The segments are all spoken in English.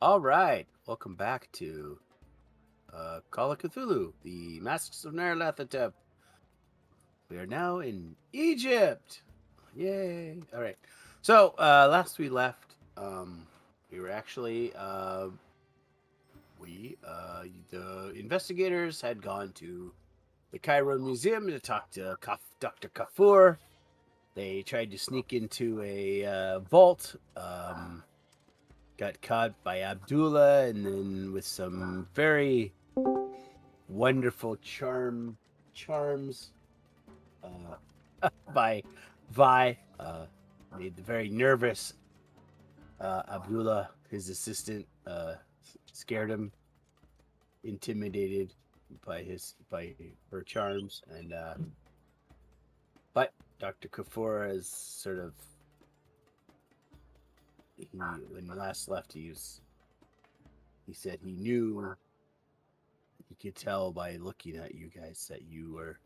All right, welcome back to Call of Cthulhu, the Masks of Nyarlathotep. We are now in Egypt. Yay! All right. So last we left, we were actually the investigators had gone to the Cairo Museum to talk to Dr. Kafur. They tried to sneak into a vault. Got caught by Abdullah, and then with some very wonderful charms by Vi, made the very nervous Abdullah, his assistant, scared him, intimidated by her charms, and but Dr. Kafur is sort of when last left he said he knew, he could tell by looking at you guys that you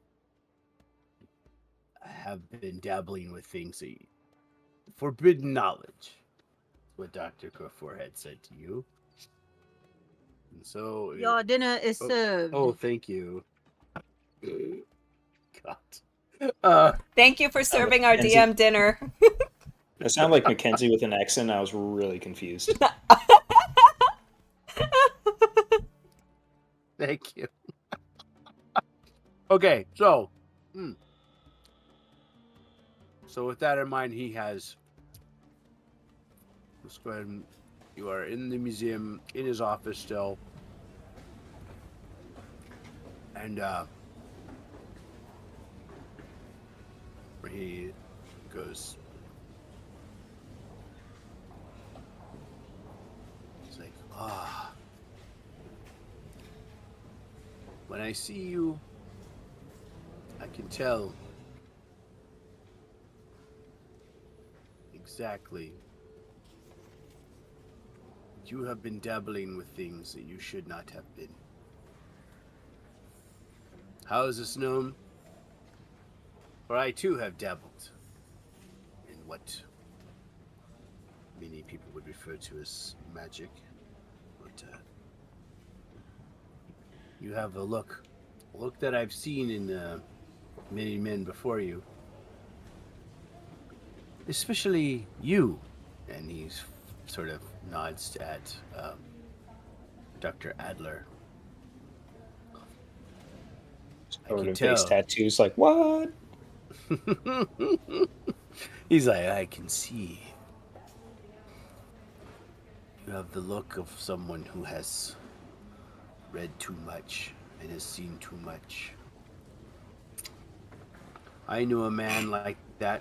have been dabbling with things that forbidden knowledge. What Dr. Kafur had said to you. And so Your dinner is served. Oh, thank you. God. Thank you for serving our Mackenzie. DM dinner. That sounded like Mackenzie with an accent. I was really confused. Thank you. Okay, so with that in mind, he has. Let's go ahead and you are in the museum, in his office still, and where he goes. He's like, when I see you, I can tell exactly that you have been dabbling with things that you should not have been. How is this known? For I too have dabbled in what many people would refer to as magic, but you have a look that I've seen in many men before you, especially you. And he sort of nods at Dr. Adler. Covered in face tattoos, like, what? He's like, I can see. You have the look of someone who has read too much and has seen too much. I knew a man like that.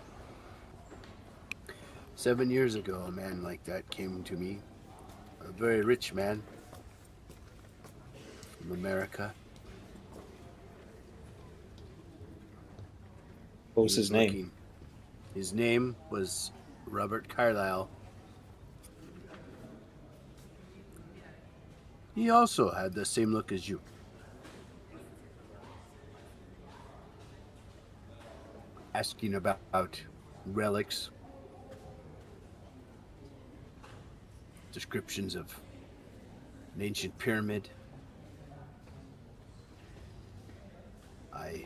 7 years ago, a man like that came to me. A very rich man from America. What was his name? His name was Robert Carlyle. He also had the same look as you. Asking about relics, descriptions of an ancient pyramid. I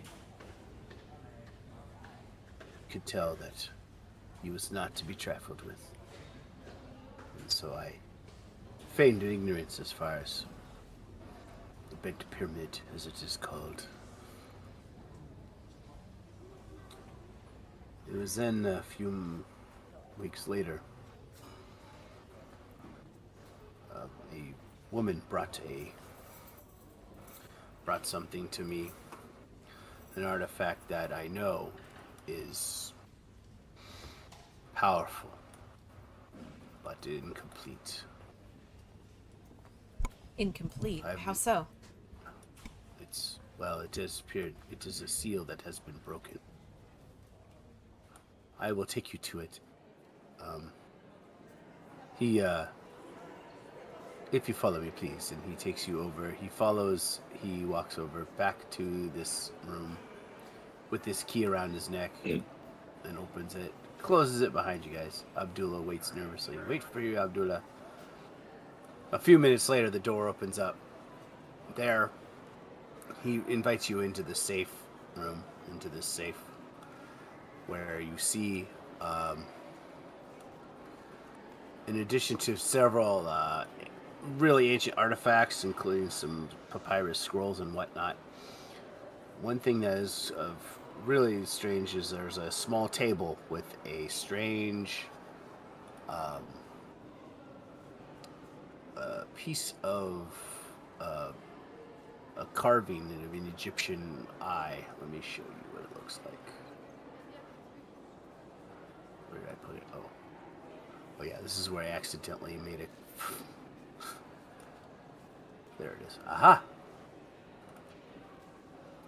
could tell that he was not to be trifled with. And so I feigned an ignorance as far as the bent pyramid, as it is called. It was then a few weeks later, a woman brought something to me, an artifact that I know is powerful, but incomplete. Incomplete? How so? It has appeared. It is a seal that has been broken. I will take you to it. If you follow me, please. And he takes you over. He walks over back to this room with this key around his neck and opens it, closes it behind you guys. Abdullah waits nervously. Wait for you, Abdullah. A few minutes later, the door opens up. There, he invites you into the safe room, into this safe, where you see, in addition to several really ancient artifacts, including some papyrus scrolls and whatnot, one thing that is of really strange is there's a small table with a strange piece of a carving of an Egyptian eye. Let me show you what it looks like. Where did I put it? Oh yeah, this is where I accidentally made it. There it is. Aha!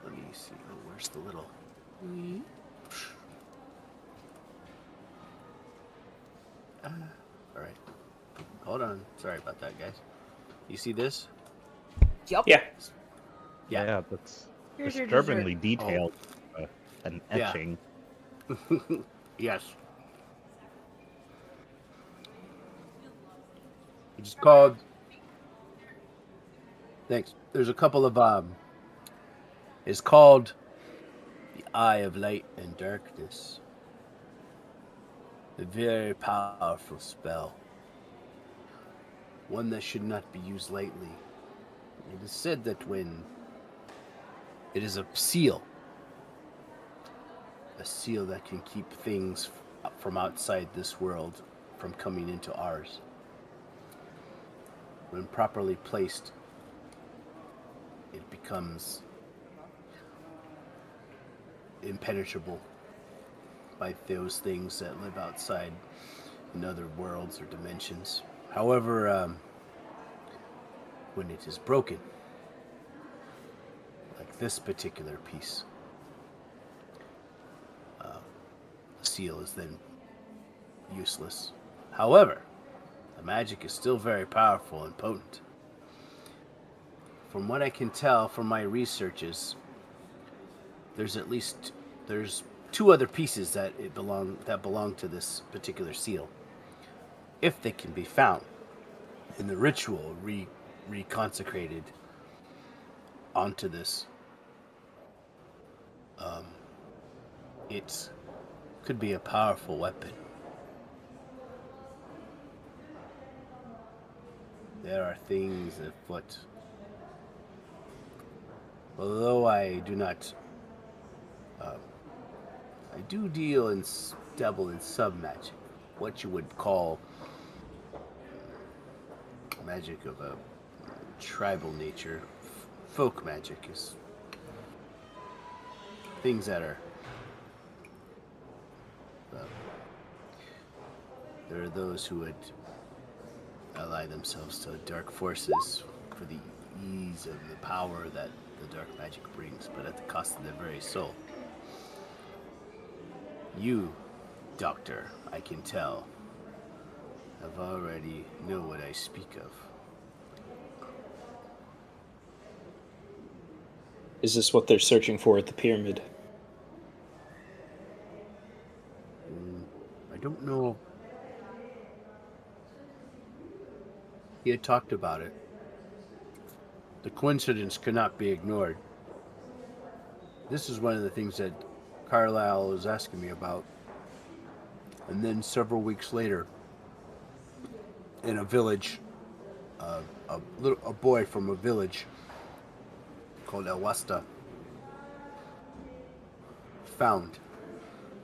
Let me see. Oh, where's the little... All right. Hold on. Sorry about that, guys. You see this? Yup. Yeah. Yeah, that's Here's your disturbingly dessert. detailed. An Yeah. etching. Yes. It's called... Thanks. There's a couple of... It's called the Eye of Light and Darkness. A very powerful spell. One that should not be used lightly. It is said that when it is a seal that can keep things from outside this world from coming into ours. When properly placed, it becomes impenetrable by those things that live outside in other worlds or dimensions. However, when it is broken, like this particular piece, the seal is then useless. However, the magic is still very powerful and potent. From what I can tell from my researches, there's two other pieces that belong to this particular seal, if they can be found, in the ritual reconsecrated onto this. It could be a powerful weapon. There are things afoot. Although I do not, I do dabble in sub-magic, what you would call magic of a tribal nature. Folk magic is things that are... there are those who would ally themselves to dark forces for the ease of the power that the dark magic brings, but at the cost of their very soul. You, Doctor, I can tell, have already know what I speak of. Is this what they're searching for at the pyramid? I don't know. He had talked about it. The coincidence cannot be ignored. This is one of the things that Carlisle was asking me about. And then several weeks later, in a village, a boy from a village called El Wasta found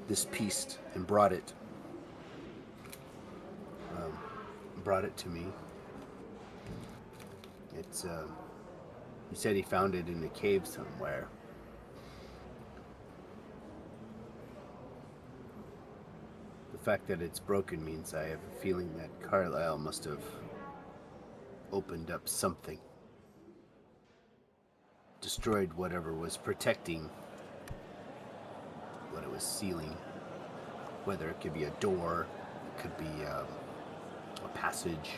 this piece and brought it to me. It's he said he found it in a cave somewhere. The fact that it's broken means I have a feeling that Carlisle must have opened up something, destroyed whatever was protecting what it was sealing. Whether it could be a door, it could be a passage.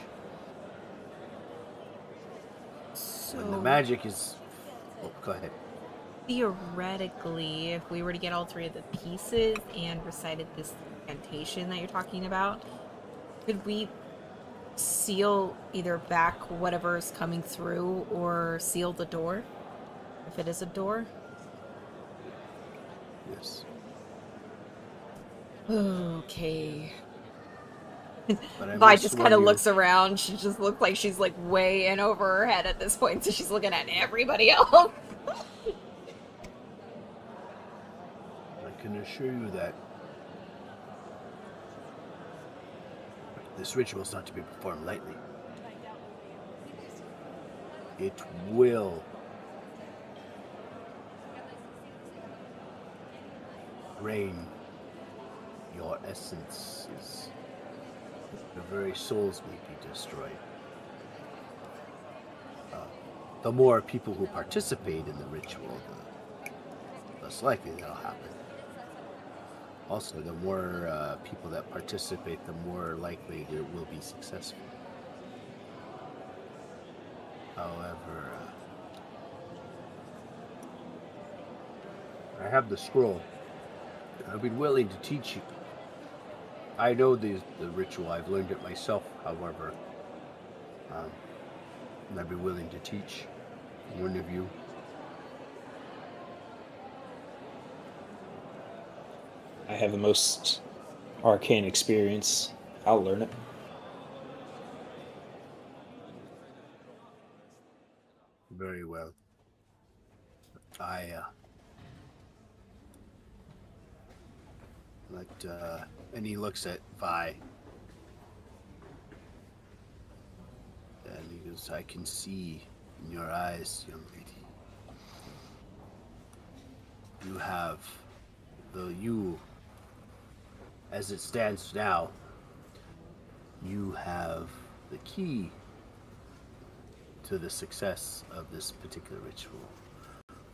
So, When the magic is... Oh, go ahead. theoretically, if we were to get all three of the pieces and recited this incantation that you're talking about, could we seal either back whatever is coming through or seal the door, if it is a door. Yes. Okay. But I Vi must just kind of warn you, looks around. She just looks like she's like way in over her head at this point, so she's looking at everybody else. I can assure you that this ritual is not to be performed lightly. It will drain your essences. Your very souls may be destroyed. The more people who participate in the ritual, the less likely that'll happen. Also, the more people that participate, the more likely it will be successful. However, I have the scroll. I've been willing to teach you. I know the ritual. I've learned it myself, however. And I'd be willing to teach one of you. I have the most arcane experience. I'll learn it. Very well. And he looks at Vi. And he goes, I can see in your eyes, young lady. You have as it stands now, you have the key to the success of this particular ritual.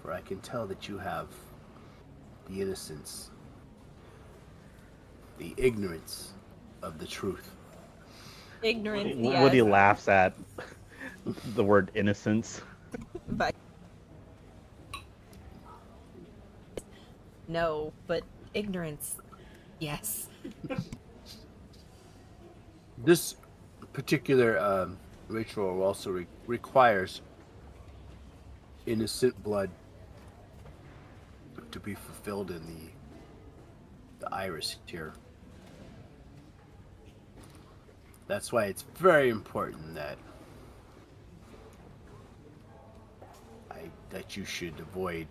For I can tell that you have the innocence, the ignorance of the truth. Ignorance, Woody yes. laughs at the word innocence. But no, but ignorance, yes. This particular ritual also requires innocent blood to be fulfilled in the iris here. That's why it's very important that you should avoid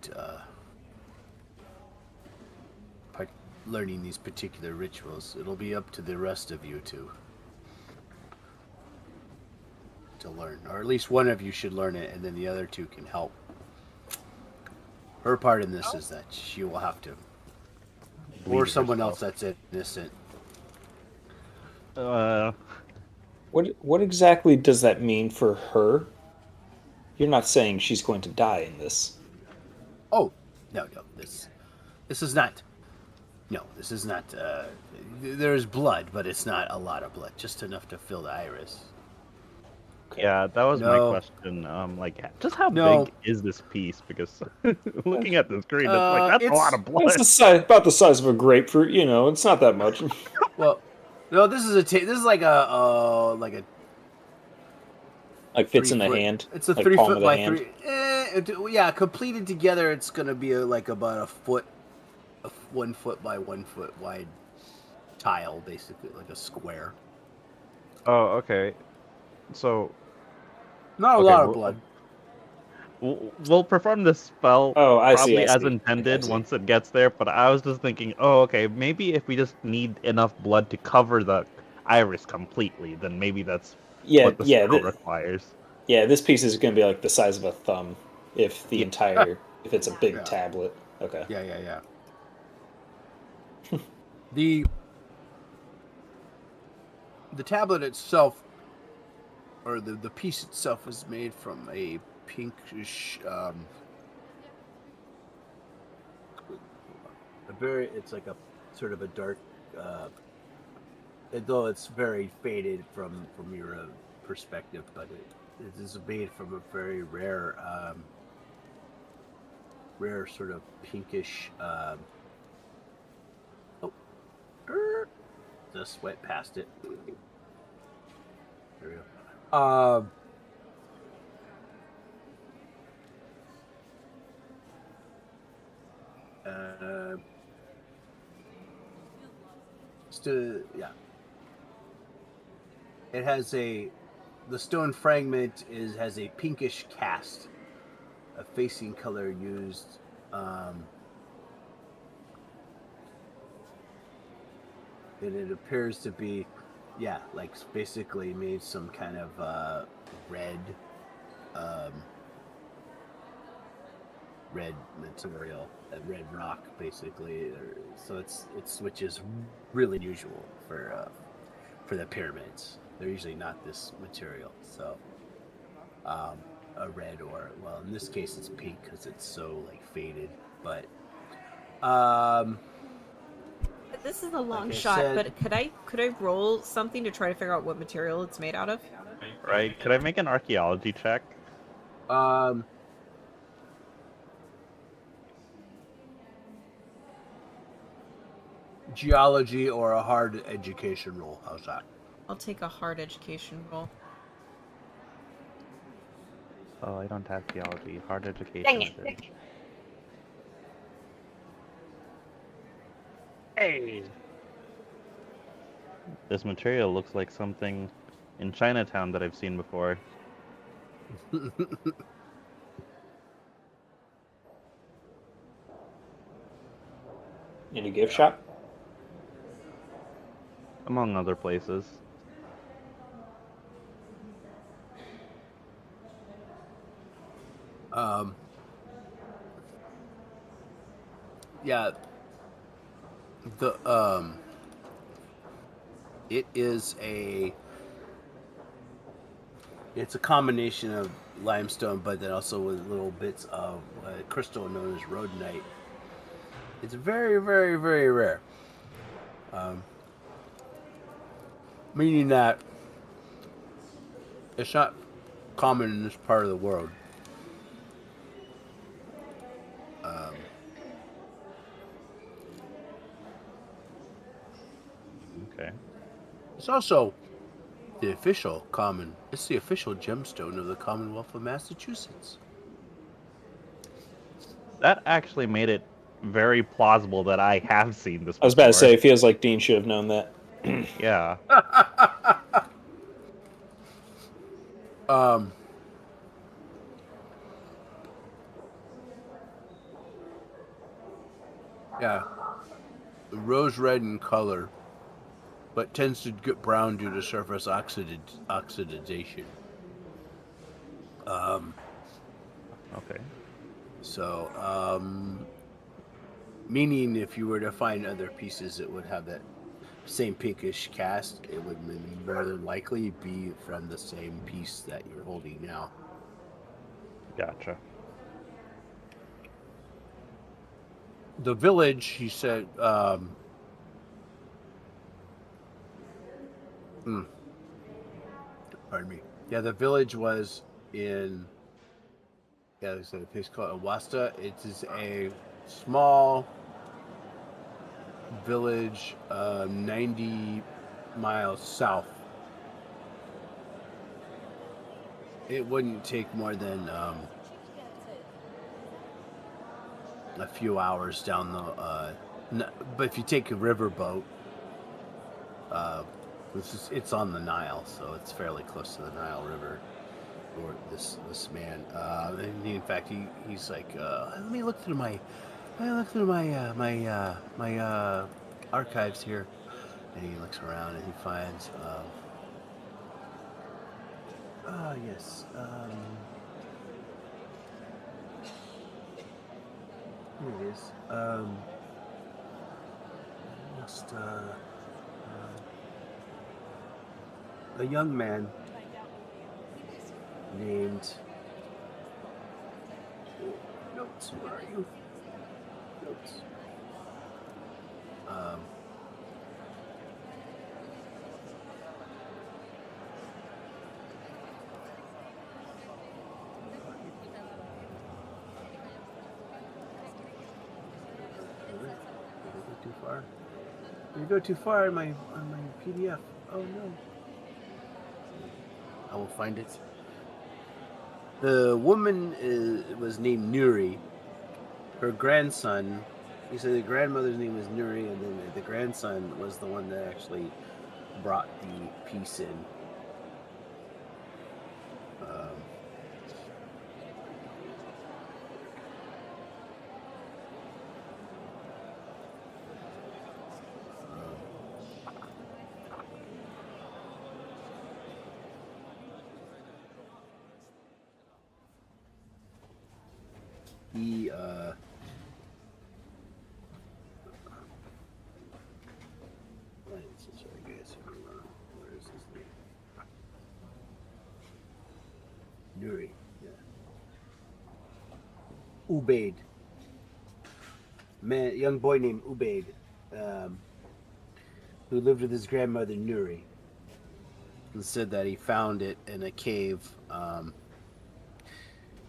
learning these particular rituals. It'll be up to the rest of you to learn, or at least one of you should learn it, and then the other two can help. Her part in this is that she will have to, or Bleed someone herself. else that's innocent. What exactly does that mean for her? You're not saying she's going to die in this. Oh, no, this is not. No, this is not. There's blood, but it's not a lot of blood, just enough to fill the iris. Yeah, that was my No. question. Just how No. big is this piece? Because looking at the screen, it's like that's a lot of blood. It's about the size of a grapefruit. It's not that much. Well, no, this is this is like a Like fits in the hand. It's a like 3 palm foot of the by hand. 3. Yeah, completed together, it's gonna be like about a 1 foot by 1 foot wide tile, basically like a square. Oh, okay. So Not a lot of blood. we'll perform this spell I probably see. as intended I see. once it gets there, but I was just thinking, oh, okay, maybe if we just need enough blood to cover the iris completely, then maybe that's what the spell requires. Yeah, this piece is going to be like the size of a thumb if if it's a big tablet. Okay. Yeah. The tablet itself, or the piece itself, is made from a pinkish, it's like a sort of a dark, though it's very faded from your perspective, but it is made from a very rare sort of pinkish. Just went past it. There we go. Yeah. It has the stone fragment has a pinkish cast, a facing color used. And it appears to be, yeah, like basically made some kind of red material, a red rock, basically. So which is really unusual for the pyramids. They're usually not this material. So a red, or well, in this case it's pink because it's so like faded. But this is a long like shot, but could I roll something to try to figure out what material it's made out of? Right. Could I make an archaeology check? Geology or a hard education roll. How's that? I'll take a hard education roll. Oh, I don't have geology. Hard education. Dang it. Hey! This material looks like something in Chinatown that I've seen before. In a gift shop? Among other places. Yeah. It's a combination of limestone, but then also with little bits of crystal known as rhodonite. It's very, very, very rare. Meaning that it's not common in this part of the world. Okay. It's also the official gemstone of the Commonwealth of Massachusetts. That actually made it very plausible that I have seen this before. I was about to say, it feels like Dean should have known that. Yeah. Yeah. Rose red in color, but tends to get brown due to surface oxidization. Okay. So, meaning if you were to find other pieces that would have that same pinkish cast, it would more than likely be from the same piece that you're holding now. Gotcha. The village, he said, pardon me. Yeah, the village was in, there's a place called Awasta. It is a small village 90 miles south. It wouldn't take more than a few hours down but if you take a riverboat, it's on the Nile, so it's fairly close to the Nile River. Or this man, and in fact, he's like, let me look through my archives here, and he looks around and he finds, yes, here it is, just a young man named. Notes, where are you? Notes. Too far. You go too far on my PDF. Oh no. will find it. The woman was named Nuri. Her grandson, he said the grandmother's name was Nuri, and then the grandson was the one that actually brought the piece in. He where is his name? Nuri, yeah. Ubaid. Young boy named Ubaid, who lived with his grandmother Nuri, and said that he found it in a cave.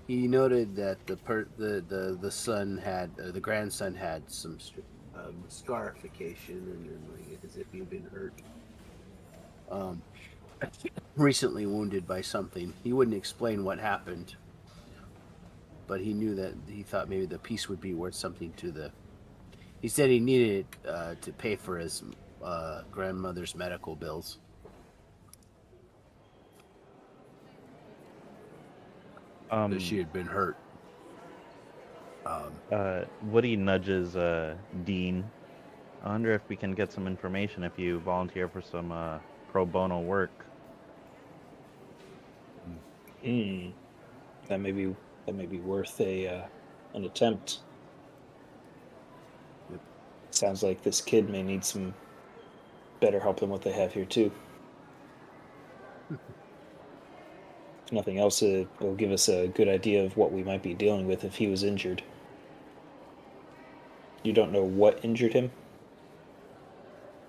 He noted that the son had the grandson had some scarification and like, as if he'd been hurt, recently wounded by something. He wouldn't explain what happened, but he knew that he thought maybe the piece would be worth something to the. He said he needed it to pay for his grandmother's medical bills. She had been hurt. Woody nudges Dean. I wonder if we can get some information if you volunteer for some pro bono work. That may be worth an attempt. Yep. Sounds like this kid may need some better help than what they have here too. If nothing else, it will give us a good idea of what we might be dealing with if he was injured. You don't know what injured him?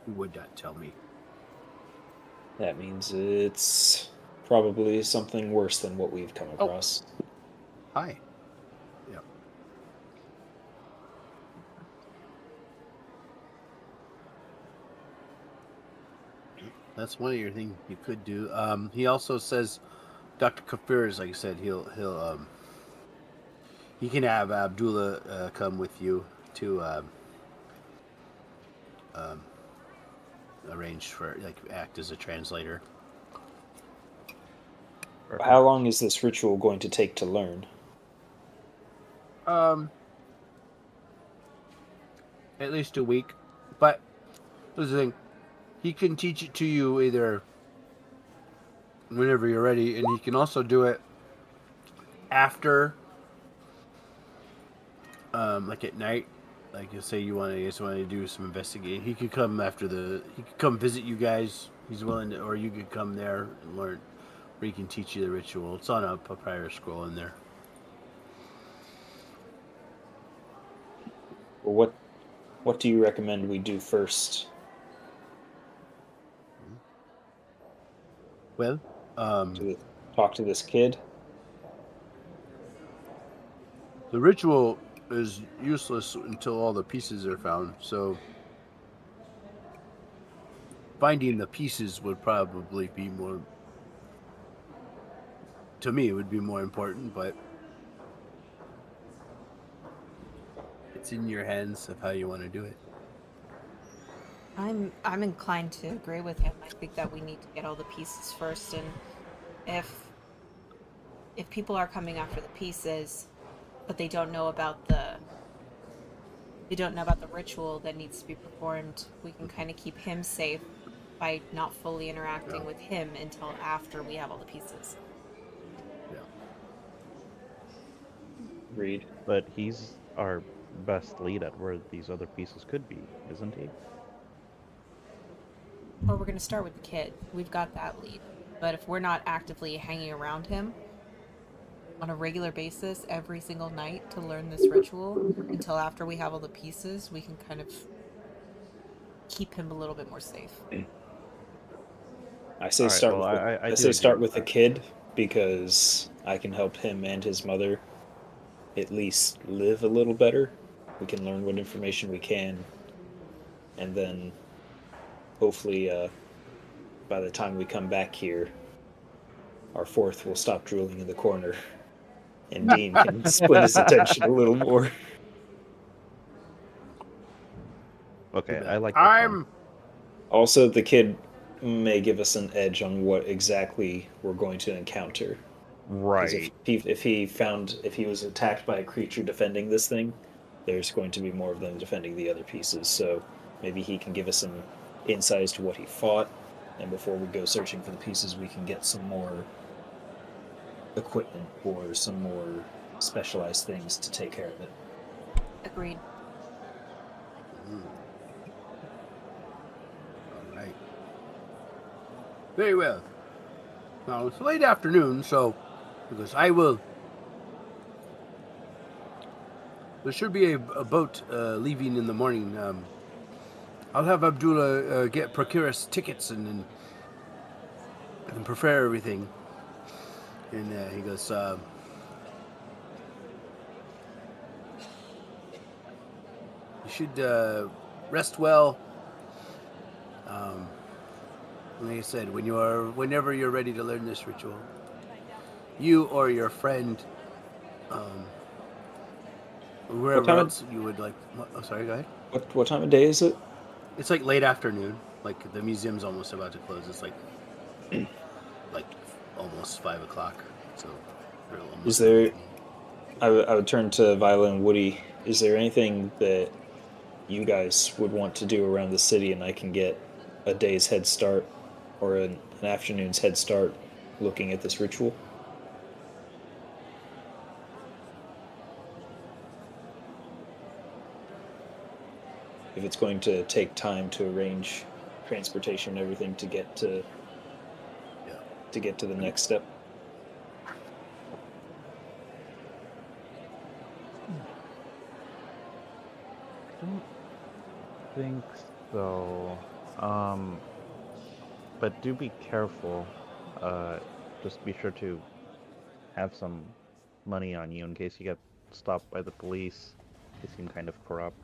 He would not tell me. That means it's probably something worse than what we've come across. Hi. Yeah. That's one of your things you could do. He also says Dr. Kafir is, like I said, he can have Abdullah come with you to arrange for act as a translator. How long is this ritual going to take to learn? At least a week. But here's the thing. He can teach it to you either whenever you're ready, and he can also do it after, like at night. Like you say, you just want to do some investigating. He could come he could come visit you guys. He's willing to, or you could come there and learn, or he can teach you the ritual. It's on a papyrus scroll in there. Well, what do you recommend we do first? Well, talk to this kid. The ritual is useless until all the pieces are found. So finding the pieces would probably be more. To me, it would be more important, but it's in your hands of how you want to do it. I'm inclined to agree with him. I think that we need to get all the pieces first, and if people are coming after the pieces, but they don't know about the ritual that needs to be performed, we can kind of keep him safe by not fully interacting with him until after we have all the pieces. Yeah. Agreed. But he's our best lead at where these other pieces could be, isn't he? Well, we're going to start with the kid. We've got that lead. But if we're not actively hanging around him on a regular basis every single night to learn this ritual until after we have all the pieces, we can kind of keep him a little bit more safe. I say start with the kid, because I can help him and his mother at least live a little better. We can learn what information we can, and then hopefully by the time we come back here, our fourth will stop drooling in the corner, and Dean can split his attention a little more. Okay, I like time. Also, the kid may give us an edge on what exactly we're going to encounter. Right. If he was attacked by a creature defending this thing, there's going to be more of them defending the other pieces. So maybe he can give us some insight as to what he fought, and before we go searching for the pieces, we can get some more equipment or some more specialized things to take care of it. Agreed. All right. Very well. Now it's late afternoon, so because there should be a boat leaving in the morning. I'll have Abdullah procure us tickets and prepare everything. And he goes, you should rest well. Like I said, whenever you're ready to learn this ritual, you or your friend, wherever else you would like. Oh, sorry, go ahead. What time of day is it? It's like late afternoon. Like the museum's almost about to close. It's like almost 5 o'clock. So is there? I would turn to Viola and Woody. Is there anything that you guys would want to do around the city, and I can get a day's head start or an afternoon's head start looking at this ritual? If it's going to take time to arrange transportation and everything to get to the next step. I don't think so. But do be careful. Just be sure to have some money on you in case you get stopped by the police. They seem kind of corrupt.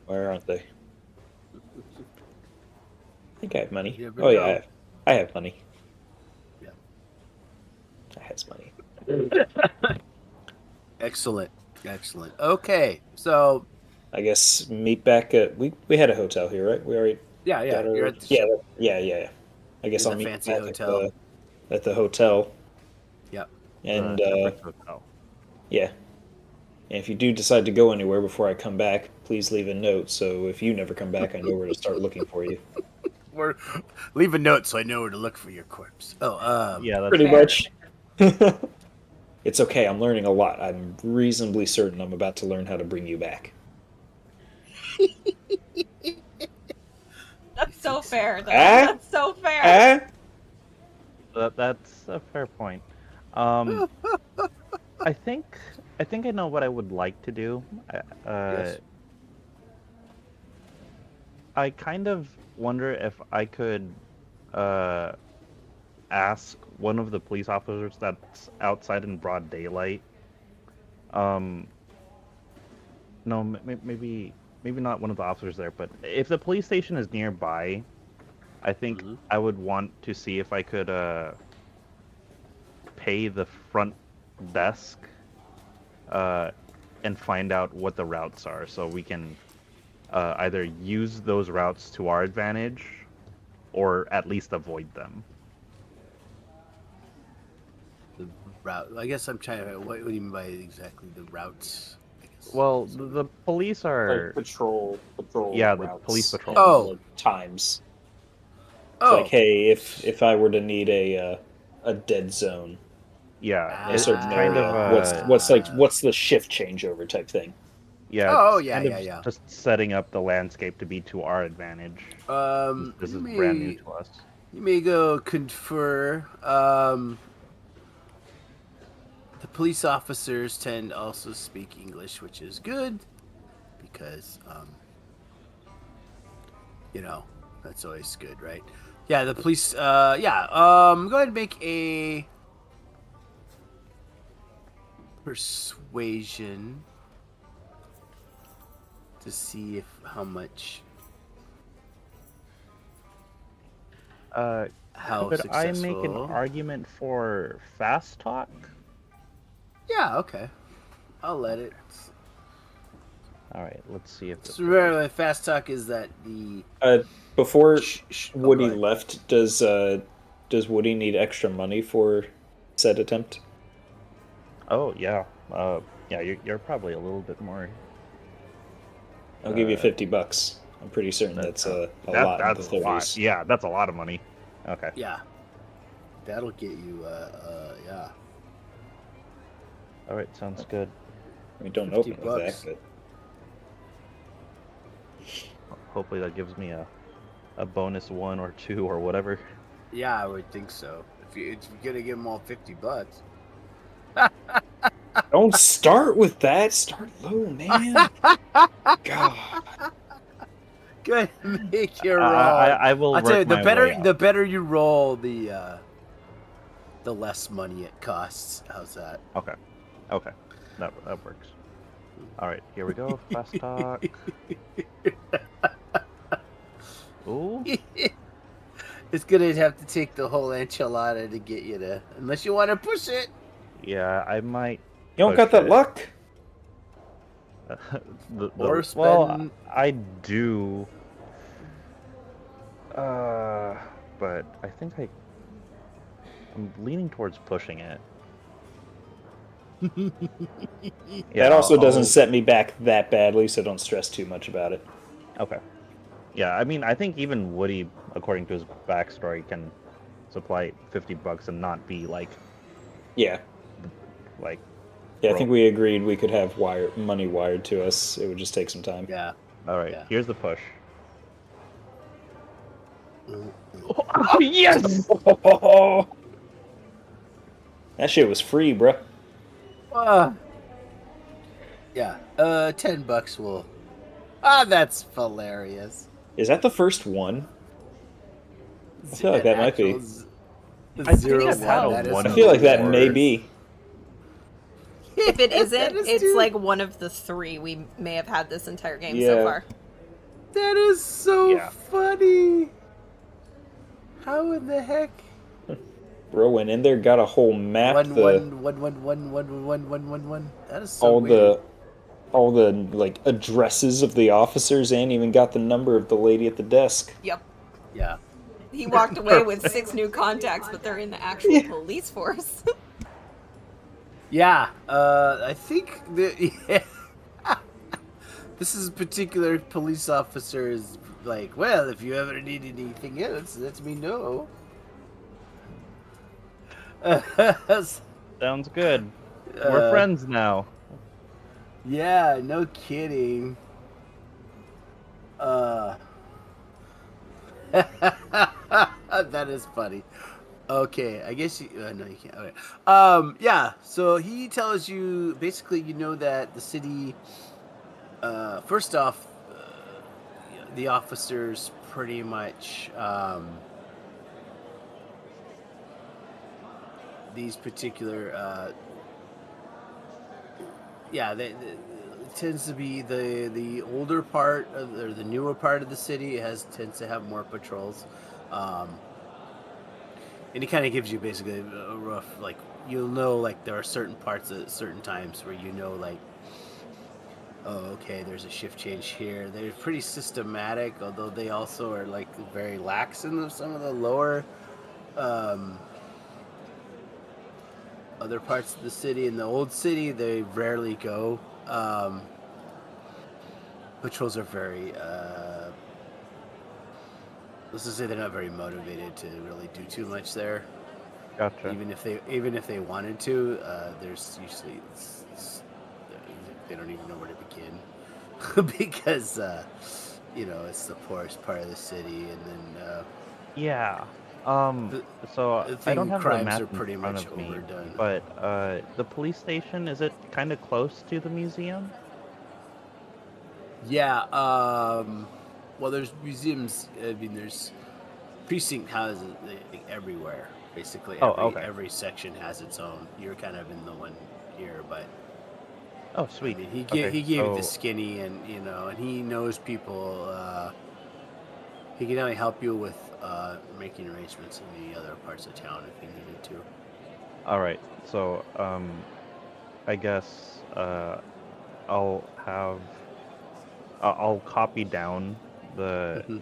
Where aren't they? I think I have money. Oh yeah, I have money. Yeah. I has money. Excellent. Okay, so I guess meet back at we had a hotel here, right? We already yeah. You're at the ship. Yeah. I guess I'll meet fancy back hotel. at the hotel. Yep. And hotel. Yeah. And if you do decide to go anywhere before I come back, please leave a note. So if you never come back, I know where to start looking for you. Or leave a note so I know where to look for your corpse. Yeah, that's pretty much. It's okay. I'm learning a lot. I'm reasonably certain I'm about to learn how to bring you back. That's so fair, though. That's so fair. That's a fair point. I think I know what I would like to do. Yes. I kind of wonder if I could ask one of the police officers that's outside in broad daylight. No, maybe not one of the officers there, but if the police station is nearby, I think I would want to see if I could pay the front desk and find out what the routes are, so we can either use those routes to our advantage or at least avoid them. The route. I guess I'm trying to. What do you mean by exactly the routes? Well, the police are like patrol. Yeah, routes the police patrol. Like times. It's like, hey, if I were to need a dead zone. Yeah, a certain area. What's the shift changeover type thing? Yeah. Yeah. Just setting up the landscape to be to our advantage. This is brand new to us. You may go confer. The police officers tend to also speak English, which is good because, that's always good, right? Yeah, the police. Go ahead and make a persuasion to see how much. how Could successful. I make an argument for fast talk? Yeah, okay. I'll let it. All right, let's see if this. So remember, the fast talk is that the before oh, Woody left, does Woody need extra money for said attempt? Oh yeah, yeah. You're probably a little bit more. I'll give you $50. I'm pretty certain that's a lot. That's a lot. Yeah, that's a lot of money. Okay. Yeah. That'll get you. Yeah. All right, sounds good. We don't open with that, but hopefully that gives me a bonus 1 or 2 or whatever. Yeah, I would think so. If you're gonna give them all $50. Don't start with that. Start low, man. God. Good, make your roll. I will. I'll tell you, the better you roll, the less money it costs. How's that? Okay, that works. All right, here we go. Fast talk. Ooh. It's gonna have to take the whole enchilada to get you to, unless you want to push it. Yeah, I might. You don't got that luck. Or spend... Well, I do. But I think I'm leaning towards pushing it. Yeah, that also doesn't set me back that badly, so don't stress too much about it. Okay. Yeah, I mean, I think even Woody, according to his backstory, can supply $50 and not be like. Yeah. Like. Yeah, I think we agreed we could have money wired to us. It would just take some time. Yeah. All right. Yeah. Here's the push. Oh, yes! That shit was free, bro. Yeah. $10 will. Ah, that's hilarious. Is that the first one? I feel like that might be. I feel like that may be. If it isn't, it's like one of the 3 we may have had this entire game so far. That is so funny. How in the heck? Bro went in there, got a whole map. One. That is so weird. All the like addresses of the officers, and even got the number of the lady at the desk. Yep. Yeah. He walked away with 6 new contacts, but they're in the actual police force. Yeah. I think this is a particular police officer is like, well, if you ever need anything else, let me know. Sounds good. We're friends now. Yeah, no kidding. That is funny. Okay, I guess you. No, you can't. Okay. Yeah. So he tells you basically, you know that the city. First off, the officers pretty much. These particular. Yeah, it tends to be the older part or the newer part of the city. It tends to have more patrols. And it kind of gives you basically a rough, like, you'll know, like, there are certain parts at certain times where you know, like, oh, okay, there's a shift change here. They're pretty systematic, although they also are, like, very lax in some of the lower other parts of the city. In the old city, they rarely go. Patrols are very... let's just say they're not very motivated to really do too much there. Gotcha. Even if they wanted to, there's usually they don't even know where to begin because it's the poorest part of the city, and then yeah. So I don't have the map in front of me, but the police station, is it kind of close to the museum? Yeah. Well, there's museums. I mean, there's precinct houses everywhere. Basically, every section has its own. You're kind of in the one here, but oh, sweet. I mean, he gave you the skinny, and and he knows people. He can only help you with making arrangements in the other parts of town if you needed to. All right. So, I guess I'll have I'll copy down the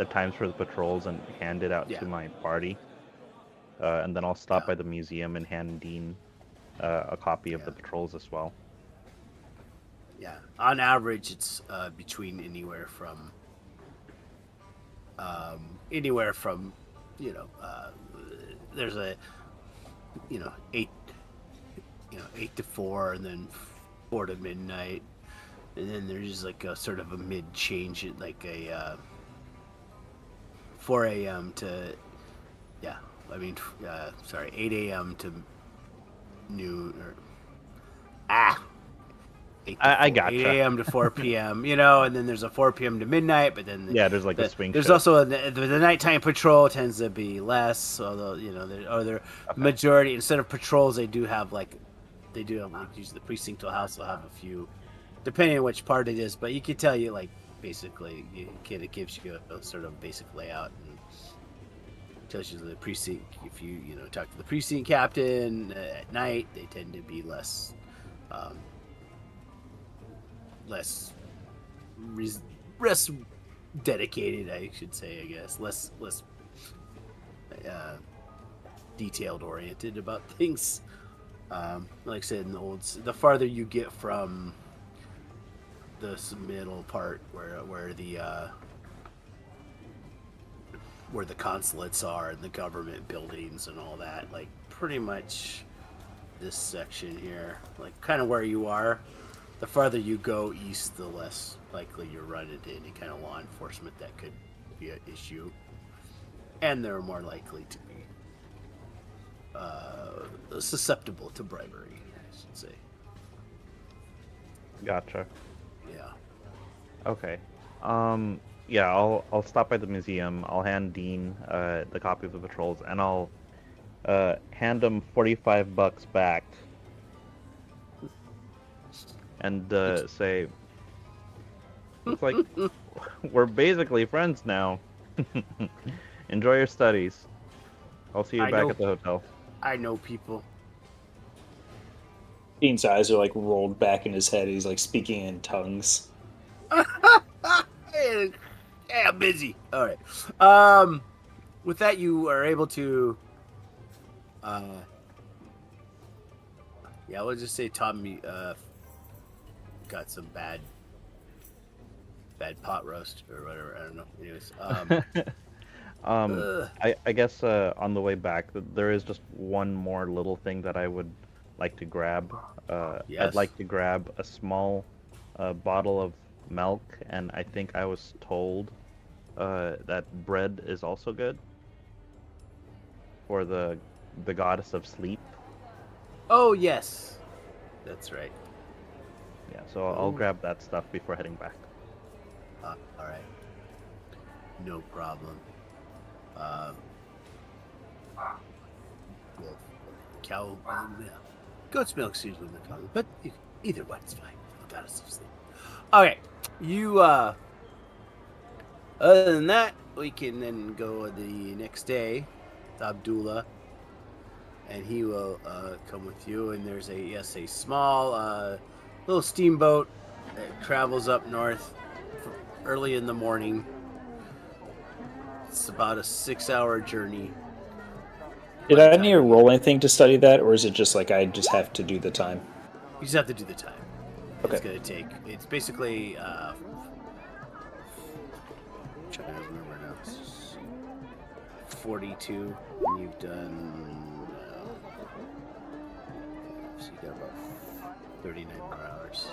times for the patrols and hand it out to my party, and then I'll stop by the museum and hand Dean a copy of the patrols as well. Yeah, on average, it's between anywhere from there's a 8 to 4, and then 4 to midnight, and then there's like a sort of a mid change, like a 4 a.m. to 8 a.m. to noon, or I gotcha. 8 a.m. to 4 p.m. And then there's a 4 p.m. to midnight, but then there's like a swing. There's also the nighttime patrol tends to be less, although majority, instead of patrols, they do have use the precinct will also have a few, depending on which part it is. But you can tell basically it gives you a sort of basic layout and tells you the precinct. If you talk to the precinct captain at night, they tend to be less dedicated, I should say. I guess less detailed oriented about things. Like I said, the farther you get from this middle part where the consulates are and the government buildings and all that, like pretty much this section here, like kind of where you are, the farther you go east, the less likely you're run into any kind of law enforcement that could be an issue, and they're more likely to be susceptible to bribery, I should say. Gotcha. Yeah. Okay. Yeah, I'll stop by the museum. I'll hand Dean the copy of the patrols, and I'll hand him $45 back, and say, "Looks like we're basically friends now. Enjoy your studies. I'll see you back at the hotel." I know people. Dean's eyes are like rolled back in his head. He's like speaking in tongues. Hey, I'm busy. All right. With that, you are able to. We'll just say Tommy got some bad pot roast or whatever. I don't know. Anyways, I guess on the way back, there is just one more little thing that I would like to grab. Yes. I'd like to grab a small bottle of milk, and I think I was told that bread is also good for the goddess of sleep. Oh yes, that's right. Yeah, so I'll grab that stuff before heading back. All right, no problem. Goat's milk's usually the common, but either one is fine. Goddess of sleep. Okay, you. Other than that, we can then go the next day to Abdullah, and he will come with you. And there's a small little steamboat that travels up north early in the morning. It's about a 6-hour journey. Did I need to roll anything to study that, or is it just like I just have to do the time? You just have to do the time. Okay. It's going to take. It's basically. I'm trying to remember now. 42, and you've done. So you got about 39 more hours.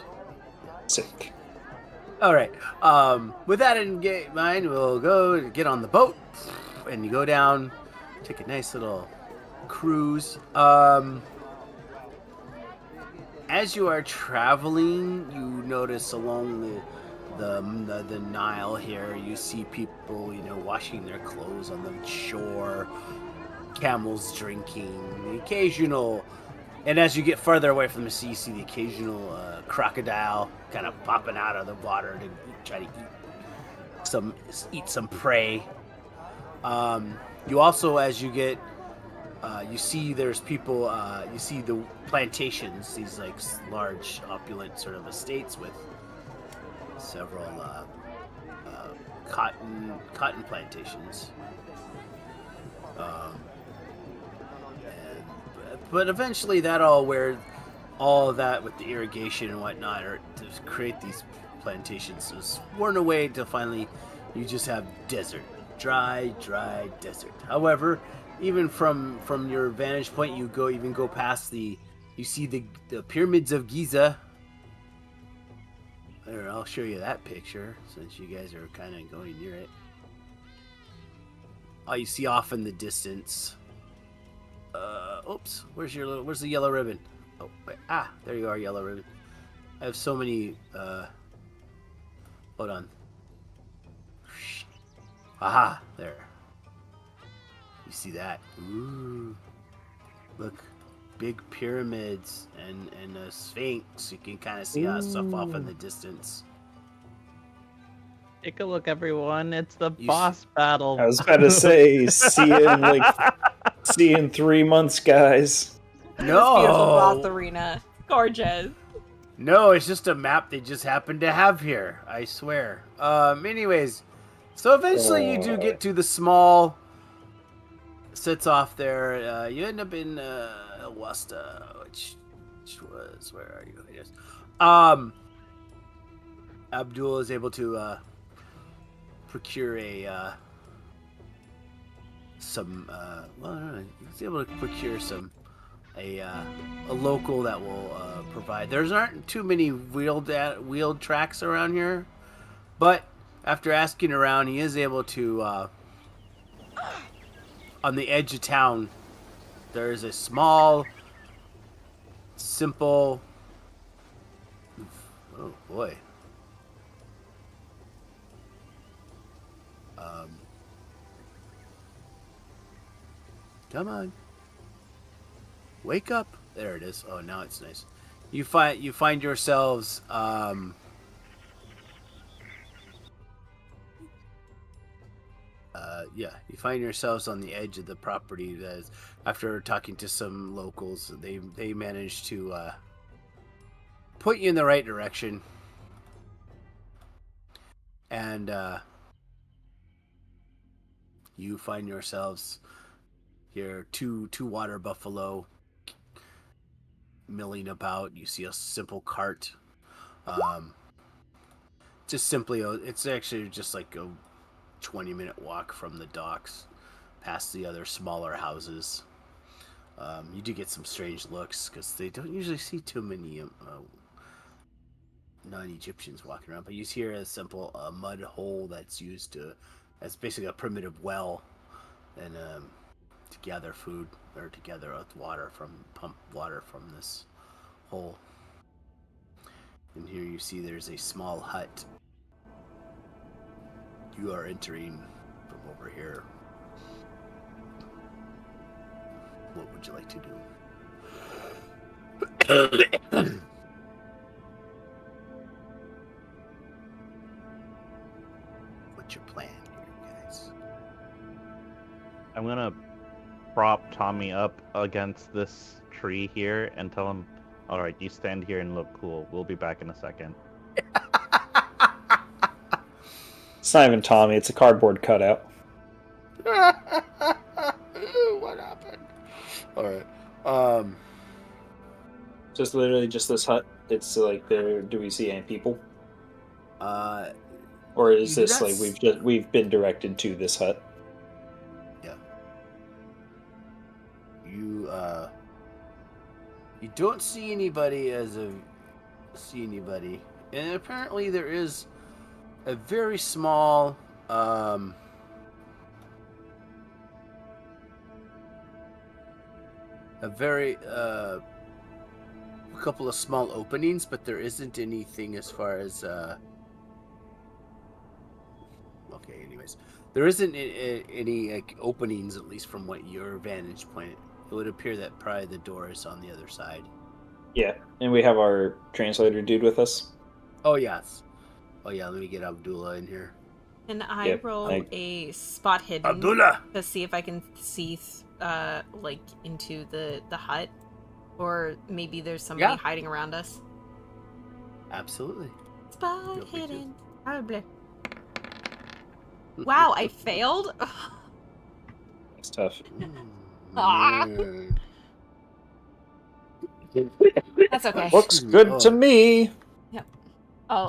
Sick. All right. With that in mind, we'll go get on the boat, and you go down, take a nice little cruise. As you are traveling, you notice along the Nile here, you see people, washing their clothes on the shore, camels drinking, the occasional. And as you get further away from the sea, you see the occasional crocodile kind of popping out of the water to try to eat some prey. You also, as you get, you see there's people. You see the plantations, these like large, opulent sort of estates with several cotton plantations. But eventually, all of that with the irrigation and whatnot, or to create these plantations, was worn away until finally you just have desert, dry desert. However, even from your vantage point, you go past you see the pyramids of Giza. I'll show you that picture since you guys are kind of going near it. Oh, you see off in the distance. Oops. Where's the yellow ribbon? Oh, wait. There you are, yellow ribbon. I have so many. Hold on. Aha, there. You see that? Ooh. Look, big pyramids and a sphinx. You can kind of see stuff off in the distance. Take a look, everyone. It's the boss battle. I was about to say, see you in 3 months, guys. No! This beautiful boss arena. Gorgeous. No, it's just a map they just happen to have here. I swear. Anyways, so eventually you do get to the small... Sits off there. You end up in Wasta, which was... Where are you? Yes. Abdul is able to... procure he's able to procure a local that will provide. There's aren't too many wheeled tracks around here, but after asking around, he is able to on the edge of town there is a small, simple, oh boy, come on. Wake up. There it is. Oh, now it's nice. You find yourselves you find yourselves on the edge of the property. That after talking to some locals, they managed to point you in the right direction. And you find yourselves here, two water buffalo milling about. You see a simple cart. It's actually just like a 20-minute walk from the docks past the other smaller houses. You do get some strange looks because they don't usually see too many non-Egyptians walking around, but you hear a simple mud hole that's used as basically a primitive well, and to gather food or to gather pump water from this hole. And here you see there's a small hut. You are entering from over here. What would you like to do? What's your plan here, guys? I'm gonna prop Tommy up against this tree here and tell him, all right, you stand here and look cool. We'll be back in a second. It's not even Tommy, it's a cardboard cutout. What happened? Alright. Just literally just this hut. It's like there. Do we see any people? Or is this like we've been directed to this hut? Yeah. You don't see anybody and apparently there is a very small a couple of small openings, but there isn't anything as far as okay, anyways, there isn't any like openings, at least from what your vantage point. It would appear that probably the door is on the other side. Yeah, and we have our translator dude with us. Oh yes. Oh yeah, let me get Abdullah in here. Can I Yep, roll a spot hidden Abdullah! to see if I can see, like, into the hut? Or maybe there's somebody hiding around us? Absolutely. Spot Feel free to. hidden. Probably. Wow, I failed? It's tough. Ah. Man. That's okay. Looks good to me. Yep.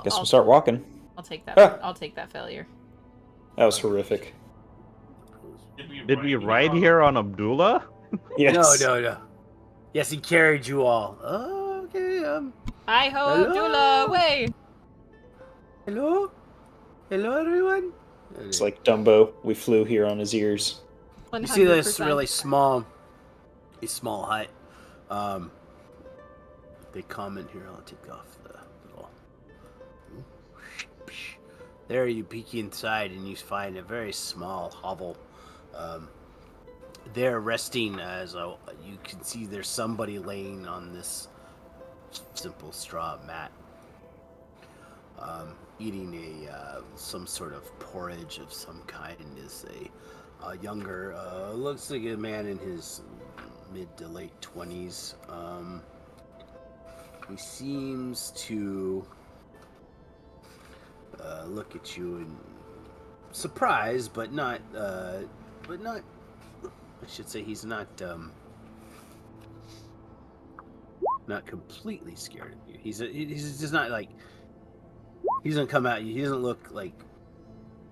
Guess we'll start walking. I'll take that. Ah. I'll take that failure. That was horrific. Did we ride here on Abdullah? Yes. No. Yes, he carried you all. Oh, okay. Hi ho, Hello? Abdullah, away! Hello, everyone. It's like Dumbo. We flew here on his ears. 100%. You see this really small hut. They comment here. I'll take off the little. There, you peek inside and you find a very small hovel. They're resting as you can see there's somebody laying on this simple straw mat, eating some sort of porridge of some kind. Is a younger, looks like a man in his mid to late 20s. He seems to look at you in surprise, but not. I should say he's not completely scared of you. He's just not like he doesn't come at you. He doesn't look like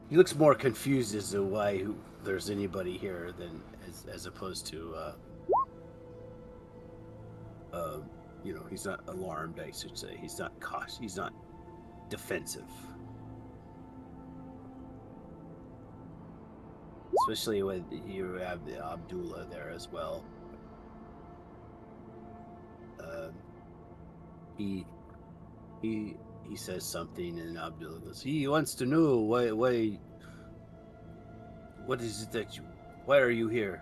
he looks more confused as to why there's anybody here than as opposed to he's not alarmed. I should say he's not cautious. He's not defensive. Especially when you have the Abdullah there as well. He says something, and Abdullah goes. He wants to know why. What is it that you? Why are you here?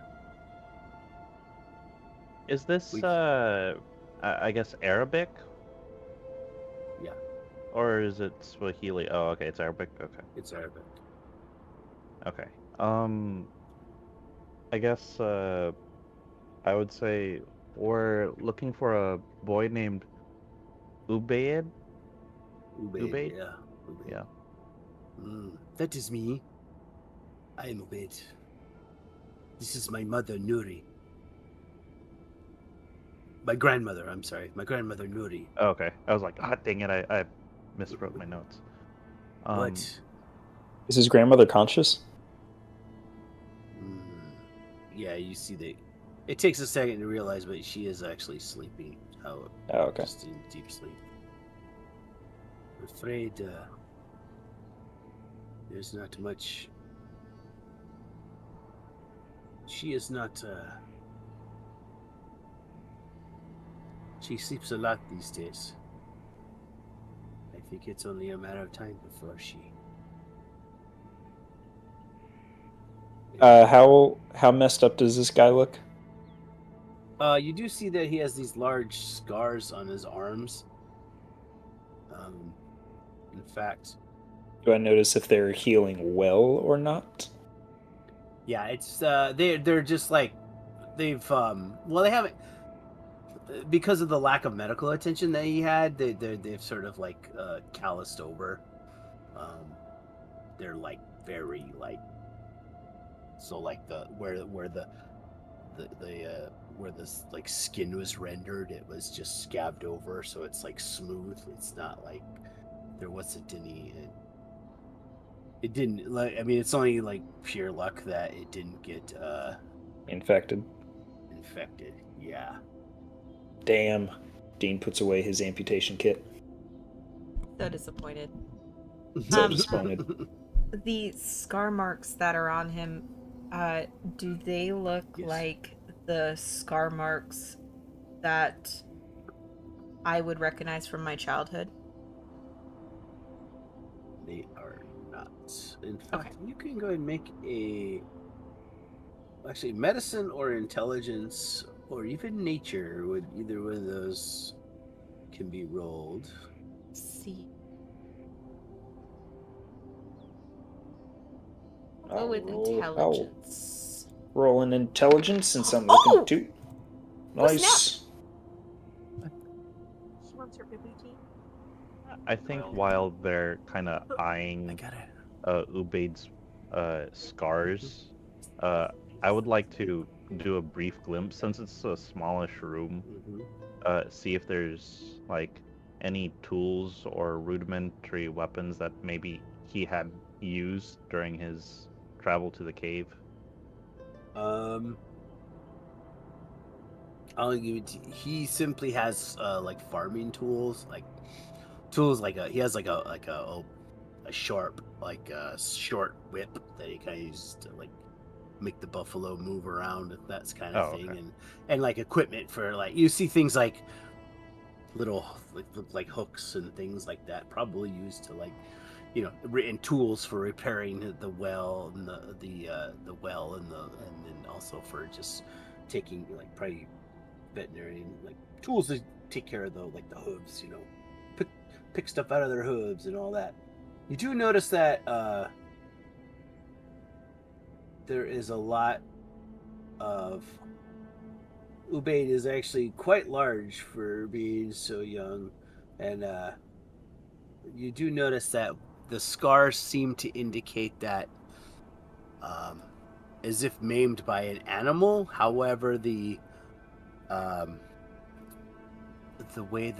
Is this I guess Arabic? Yeah. Or is it Swahili? Oh, okay, it's Arabic. Okay. It's Arabic. Okay. I guess I would say we're looking for a boy named Ubaid. Ubaid. Yeah. Ubaid. Yeah. That is me. I am Ubaid. This is my mother, Nuri. My grandmother, I'm sorry. My grandmother, Nuri. Oh, okay. I was like, ah, dang it, I miswrote my notes. What? Is his grandmother conscious? Yeah, you see it takes a second to realize, but she is actually sleeping. Oh, okay. Just in deep sleep. I'm afraid there's not much. She is not. She sleeps a lot these days. I think it's only a matter of time before she. How messed up does this guy look? You do see that he has these large scars on his arms. In fact, Do I notice if they're healing well or not? yeah, it's they're just like they've they haven't, because of the lack of medical attention that he had. They've sort of like calloused over. They're like very like so like the where the like skin was rendered, it was just scabbed over, so it's like smooth. It's not like there wasn't any. It didn't like. I mean, it's only like pure luck that it didn't get Infected. Yeah. Damn. Dean puts away his amputation kit. So disappointed. So disappointed. The scar marks that are on him, do they look like the scar marks that I would recognize from my childhood? They are not. In fact, you can go ahead and make actually medicine or intelligence or even nature. Would either one of those can be rolled? Let's see. Go with intelligence. I'll roll an intelligence since I'm looking too. Nice. She wants her PPT. I think while they're kind of eyeing Ubaid's scars, I would like to do a brief glimpse since it's a smallish room. See if there's like any tools or rudimentary weapons that maybe he had used during his travel to the cave. I'll give it to he simply has like farming tools, like he has like a sharp short whip that he kind of uses to like make the buffalo move around, that's kind of thing. Okay. And like equipment for like you see things like little like hooks and things like that, probably used to like and tools for repairing the well and the well and then also for just taking like probably veterinary like tools to take care of the hooves, pick stuff out of their hooves and all that. You do notice that there is a lot of Ubaid is actually quite large for being so young, and you do notice that the scars seem to indicate that as if maimed by an animal. However, the way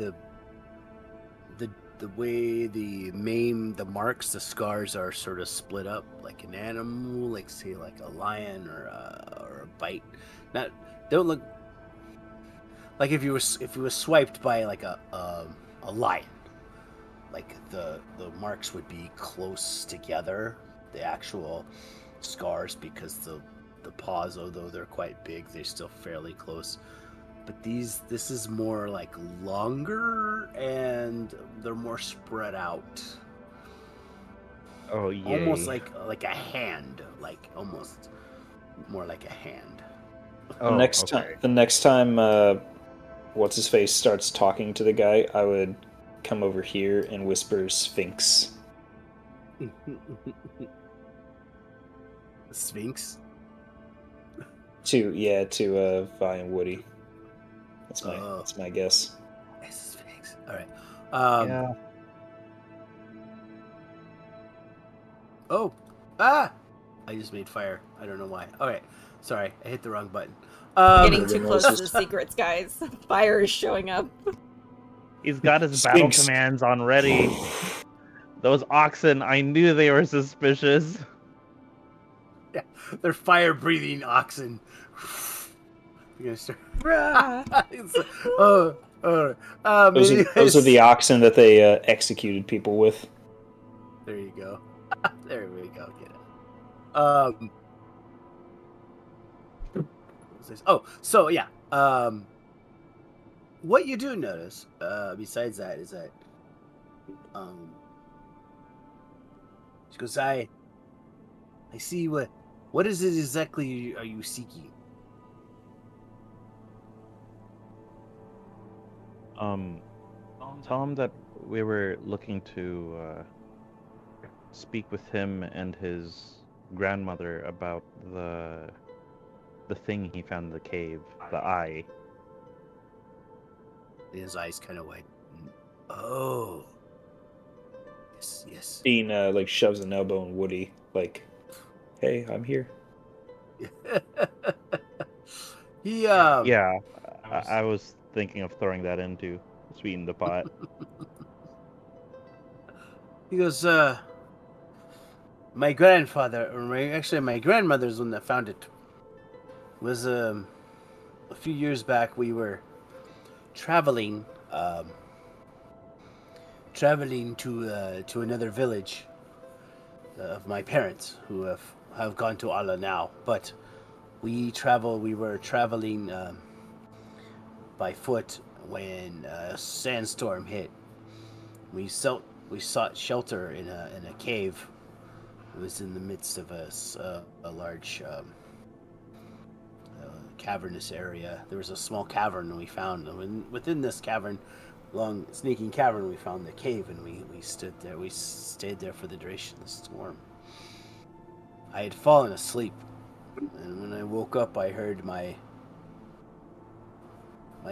the marks, the scars are sort of split up like an animal, like say like a lion or a bite. Don't look like if you were swiped by like a lion, like the marks would be close together, the actual scars, because the paws, although they're quite big, they're still fairly close. But this is more like longer and they're more spread out. Oh yeah. Almost like a hand, like almost more like a hand. Oh, the next time what's his face starts talking to the guy, I would come over here and whisper Sphinx. Sphinx? To Vi and Woody. That's my guess. It's Sphinx. All right. Yeah. Oh. Ah! I just made fire. I don't know why. All right. Sorry. I hit the wrong button. Getting too close to the secrets, guys. Fire is showing up. He's got his Sphinx. battle commands on ready. Those oxen, I knew they were suspicious. Yeah, they're fire-breathing oxen. You're gonna start. Those are the oxen that they executed people with. There you go. There we go. Get it. So yeah. What you do notice, besides that, is that she goes, I see what is it exactly are you seeking? Tell him that we were looking to speak with him and his grandmother about the thing he found in the cave, the eye. His eyes kind of widen. Oh. Yes. Dean like shoves an elbow in Woody, like, "Hey, I'm here." Yeah, I was thinking of throwing that into sweeten the pot. He goes, my grandfather, or my grandmother's one that found it. Was a few years back. We were traveling to another village of my parents who have gone to Allah now. But we were traveling by foot when a sandstorm hit. We sought shelter in a cave. It was in the midst of a large cavernous area. There was a small cavern we found, and within this cavern, long sneaking cavern, we found the cave, and we stood there. We stayed there for the duration of the storm. I had fallen asleep, and when I woke up, I heard my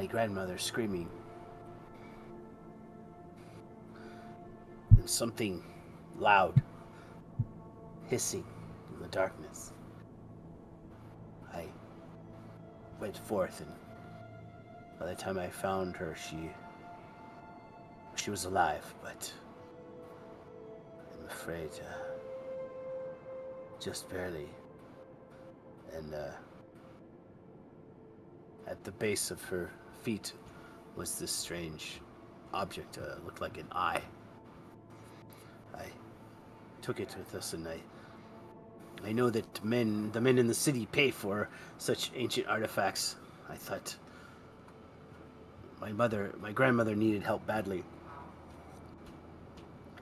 grandmother screaming, and something loud hissing in the darkness. I went forth, and by the time I found her, she was alive, but I'm afraid just barely. And at the base of her feet was this strange object, looked like an eye. I took it with us, and I know that the men in the city pay for such ancient artifacts. I thought my grandmother needed help badly.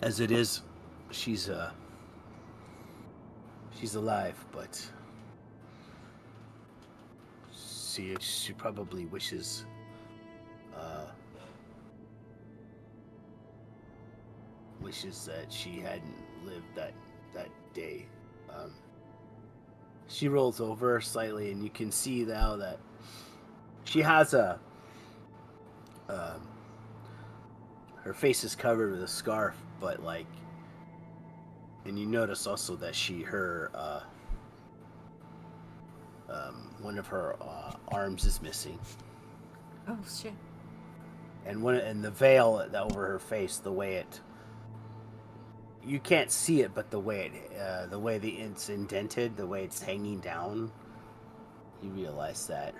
As it is, she's alive, but she probably wishes that she hadn't lived that day. She rolls over slightly, and you can see now that she has her face is covered with a scarf, but and you notice also that one of her arms is missing. Oh shit! And the veil that over her face, the way you can't see it, but the way it's indented, the way it's hanging down, you realize that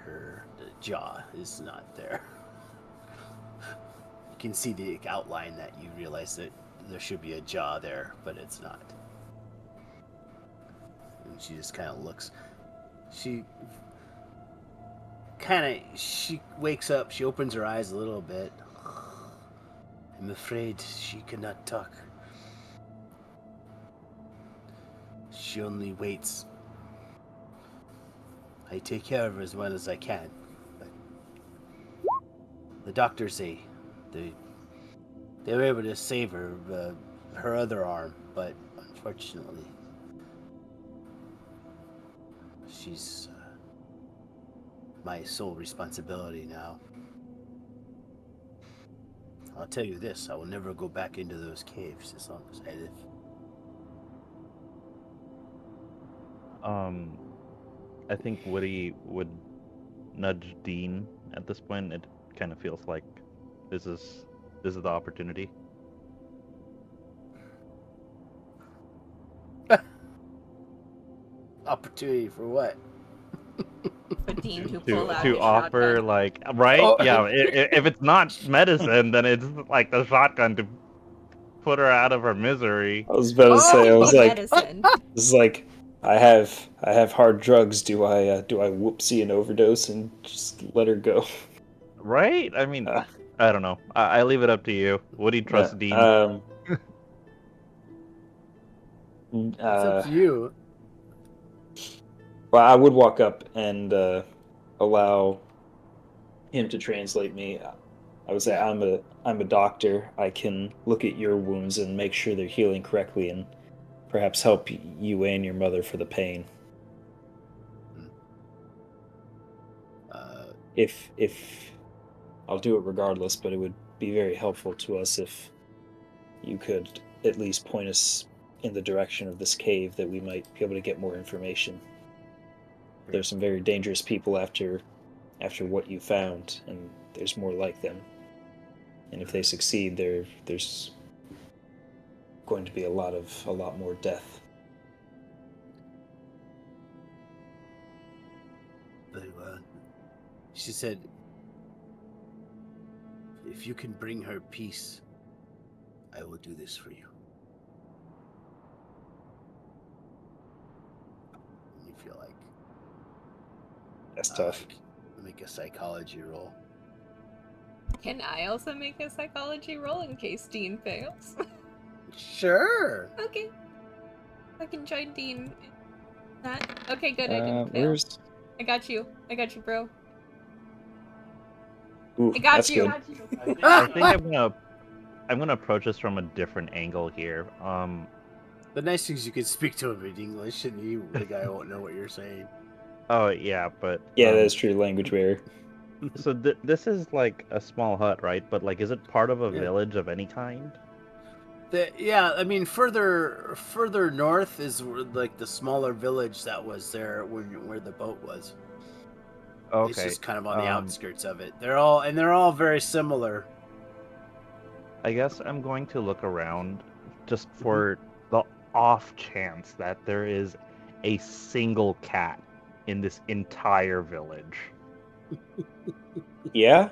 the jaw is not there. You can see the outline that you realize that there should be a jaw there, but it's not. And she just kind of looks. She wakes up, she opens her eyes a little bit. I'm afraid she cannot talk. She only waits. I take care of her as well as I can. But the doctors say they were able to save her other arm, but unfortunately, she's my sole responsibility now. I'll tell you this, I will never go back into those caves as long as I live. I think Woody would nudge Dean at this point. It kind of feels like this is the opportunity. Opportunity for what? For Dean to pull out to his offer shotgun. right? Oh. Yeah, if it's not medicine, then it's like the shotgun to put her out of her misery. I was about to say, I was like, medicine. this is like, I have hard drugs. Do I whoopsie an overdose and just let her go? Right? I mean, I don't know. I leave it up to you. Woody trusts Dean. It's up to you. Well, I would walk up and allow him to translate me. I would say, I'm a doctor. I can look at your wounds and make sure they're healing correctly, and perhaps help you and your mother for the pain. If I'll do it regardless, but it would be very helpful to us if you could at least point us in the direction of this cave, that we might be able to get more information. There's some very dangerous people after what you found, and there's more like them. And if they succeed, there's going to be a lot more death. Very well. She said, if you can bring her peace, I will do this for you. You feel like that's tough. Make a psychology roll. Can I also make a psychology roll in case Dean fails? Sure. Okay. I can join Dean in that. Okay, good. I didn't fail. I got you, bro. Ooh, I got you. I think I'm gonna approach this from a different angle here. The nice thing is you can speak to him in English, and the guy won't know what you're saying. Oh yeah, but Yeah, that's true. Language barrier. So this is like a small hut, right? But like, is it part of a Yeah. village of any kind? Yeah, I mean, further north is like the smaller village that was there where the boat was. Okay. It's just kind of on the outskirts of it. They're all very similar. I guess I'm going to look around just for the off chance that there is a single cat in this entire village. Yeah?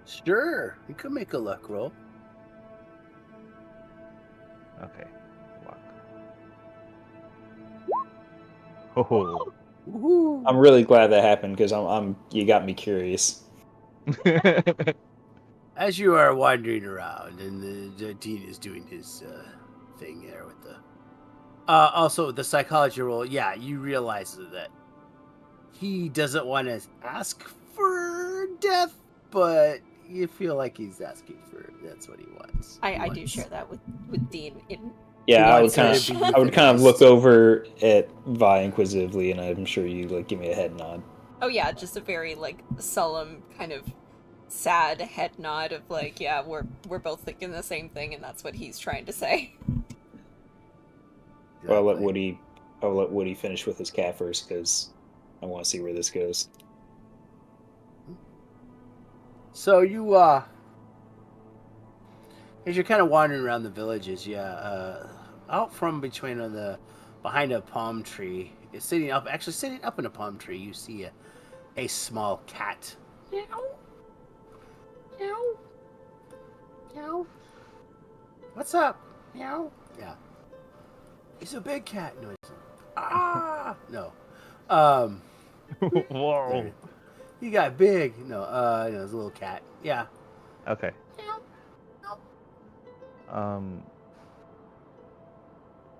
Sure, you could make a luck roll. Okay. Luck. Oh. Woohoo. I'm really glad that happened because you got me curious. As you are wandering around, and the dean is doing his thing there with the. Also, the psychology roll. Yeah, you realize that he doesn't want to ask for death, but you feel like he's asking for. That's what he wants. I do share that with Dean. Yeah, I would wants kind her to be of look euthanized. over at Vi inquisitively, and I'm sure you like give me a head nod. Oh yeah, just a very like solemn kind of sad head nod of like, yeah, we're both thinking the same thing, and that's what he's trying to say. Well, I'll let Woody finish with his cat first because I want to see where this goes. So you as you're kind of wandering around the villages, out from behind a palm tree, sitting up in a palm tree, you see a small cat. Meow. Meow. Meow. What's up? Meow. Yeah. He's a big cat. No, he's ah. No. Whoa. He got big. No, it's a little cat. Yeah. Okay.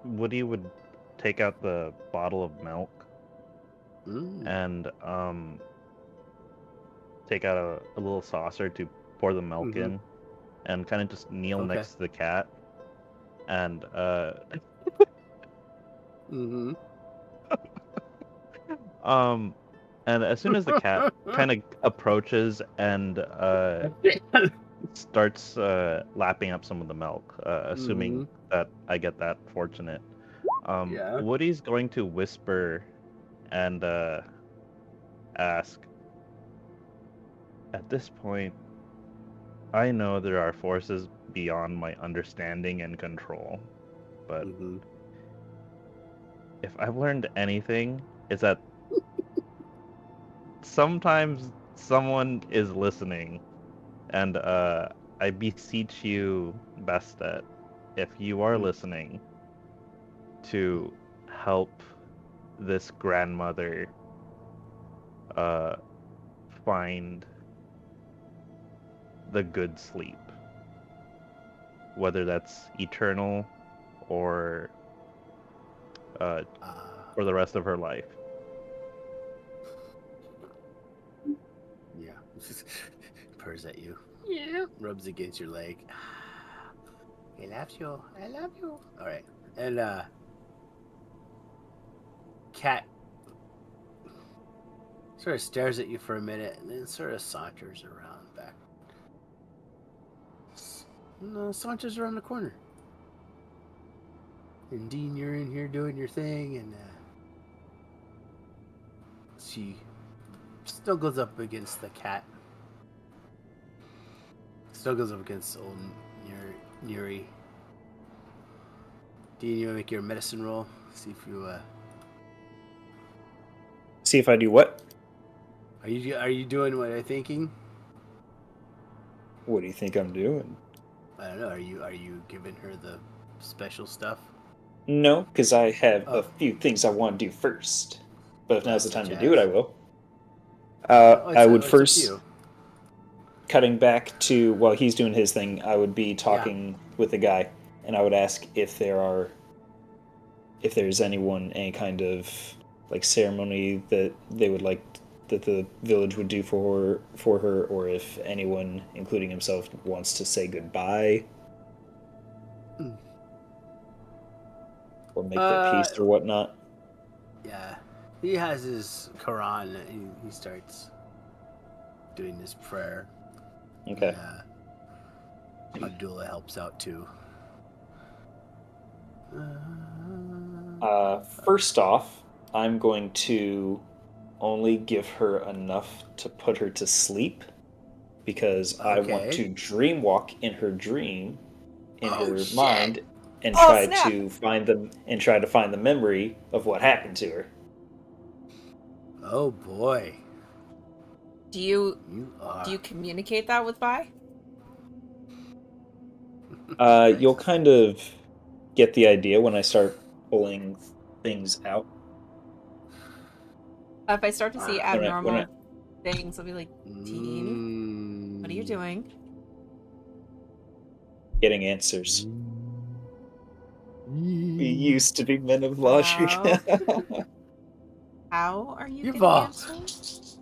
Woody would take out the bottle of milk and take out a little saucer to pour the milk in, and kind of just kneel next to the cat, and and as soon as the cat kind of approaches and starts lapping up some of the milk, assuming that I get that fortunate, Woody's going to whisper and ask, at this point, I know there are forces beyond my understanding and control, but if I've learned anything, it's that sometimes someone is listening, and I beseech you, Bastet, if you are listening, to help this grandmother find the good sleep, whether that's eternal or for the rest of her life. Yeah. Purrs at you. Yeah. Rubs against your leg. I love you. I love you. All right. And cat sort of stares at you for a minute and then sort of saunters around back. No, saunters around the corner. And Dean, you're in here doing your thing, and she still goes up against the cat. Still goes up against old Neri. Dean, you want to make your medicine roll? See if you See if I do what? Are you doing what I'm thinking? What do you think I'm doing? I don't know. Are you giving her the special stuff? No, because I have a few things I want to do first. But if now's the time to do it, I will. I would first, cutting back to while he's doing his thing, I would be talking with the guy, and I would ask if there's any kind of like ceremony that they would like that the village would do for her, or if anyone, including himself, wants to say goodbye. or make their peace or whatnot. Yeah, he has his Quran. He starts doing this prayer. Okay. And, Abdullah helps out too. First off, I'm going to only give her enough to put her to sleep because I want to dream walk in her dream, in her mind, and try to find the memory of what happened to her. Oh boy. Do you communicate that with Vi? You'll kind of get the idea when I start pulling things out. If I start to see abnormal things, I'll be like, Dean, what are you doing? Getting answers. We used to be men of logic. How are you getting answers?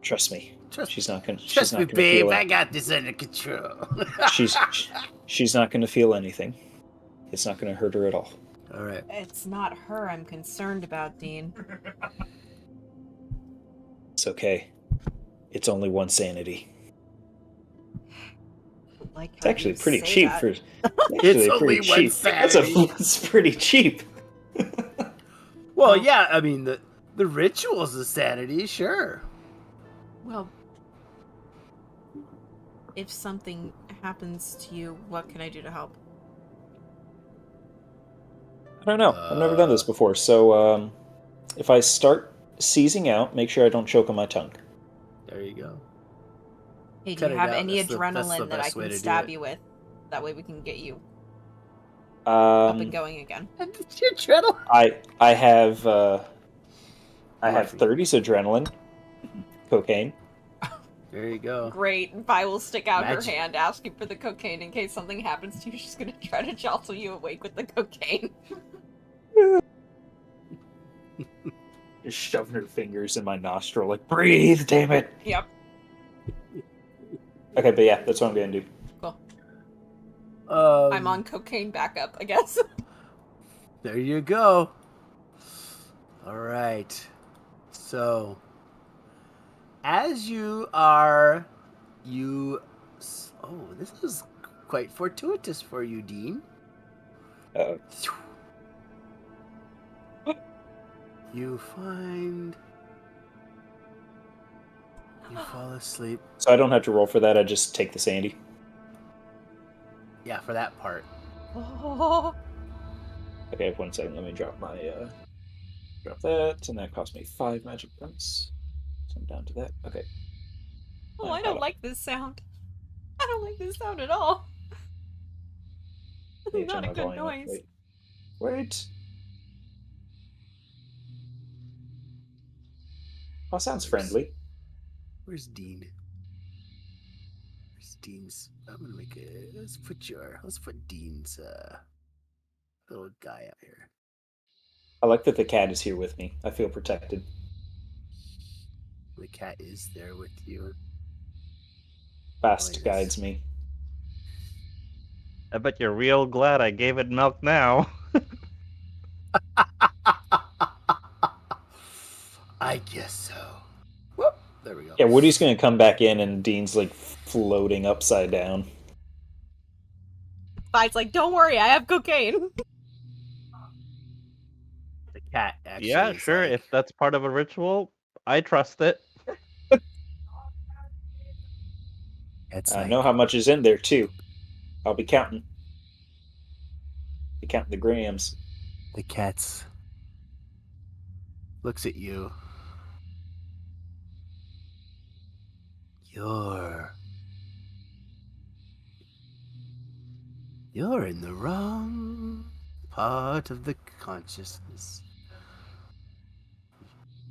Trust me. She's not gonna. Trust me, babe. I got this under control. she's not gonna feel anything. It's not gonna hurt her at all. All right. It's not her I'm concerned about, Dean. It's okay. It's only one sanity. It's actually pretty cheap for. It's only one sanity. That's pretty cheap. Well, yeah. I mean, the ritual's a sanity, sure. Well, if something happens to you, what can I do to help? I don't know. I've never done this before, so if I start seizing out, make sure I don't choke on my tongue. There you go. Hey, do you have any adrenaline that I can stab you with? That way we can get you up and going again. Adrenaline? I have 30s adrenaline. Cocaine. There you go. Great. Vi will stick out her hand asking for the cocaine in case something happens to you. She's gonna try to jostle you awake with the cocaine. Just shoving her fingers in my nostril, like, breathe, damn it. Yep. Okay, but yeah, that's what I'm gonna do. Cool. I'm on cocaine backup, I guess. There you go. All right. So, as you are, oh, this is quite fortuitous for you, Dean. You fall asleep. So I don't have to roll for that, I just take the sandy. Yeah, for that part. Oh. Okay, 1 second, let me drop my, drop that, and that cost me 5 magic points. So I'm down to that, okay. Oh, I don't like this sound. I don't like this sound at all. Not a good noise. Wait. Oh, sounds friendly. Where's Dean? Where's Dean's? I'm gonna make it. Let's put Dean's little guy out here. I like that the cat is here with me. I feel protected. The cat is there with you. Bast guides me. I bet you're real glad I gave it milk now. I guess so. Whoop, there we go. Yeah, Woody's gonna come back in and Dean's like floating upside down. Vi's like, don't worry, I have cocaine. The cat actually. Yeah, sure. Like... If that's part of a ritual, I trust it. I know how much is in there too. I'll be counting. Be counting the grams. The cat's looks at you. You're in the wrong part of the consciousness.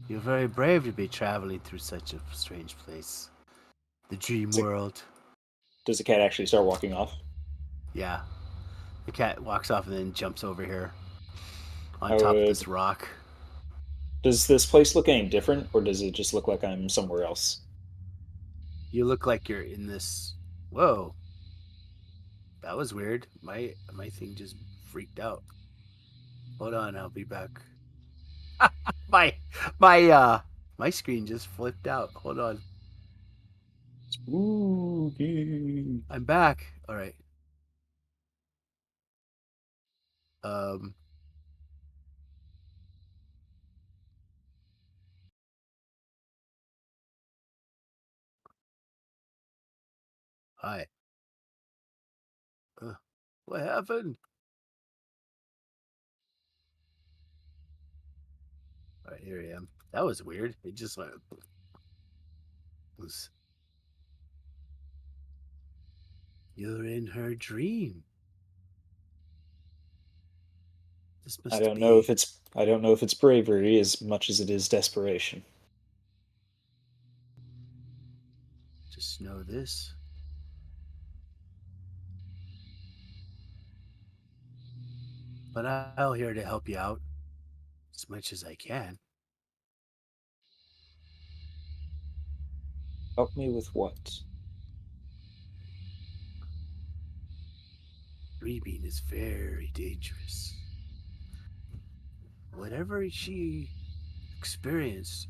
You're very brave to be traveling through such a strange place. The dream world. Does the cat actually start walking off? Yeah. The cat walks off and then jumps over here on top of this rock. Does this place look any different, or does it just look like I'm somewhere else? You look like you're in this... Whoa. That was weird. My thing just freaked out. Hold on, I'll be back. My screen just flipped out. Hold on. Spooky. I'm back. All right. Um. Hi. What happened? All right, here I am. That was weird. It just went. Was. You're in her dream. This I must don't know if be. it's bravery as much as it is desperation. Just know this. But I'll here to help you out as much as I can. Help me with what? Dreaming is very dangerous. Whatever she experienced,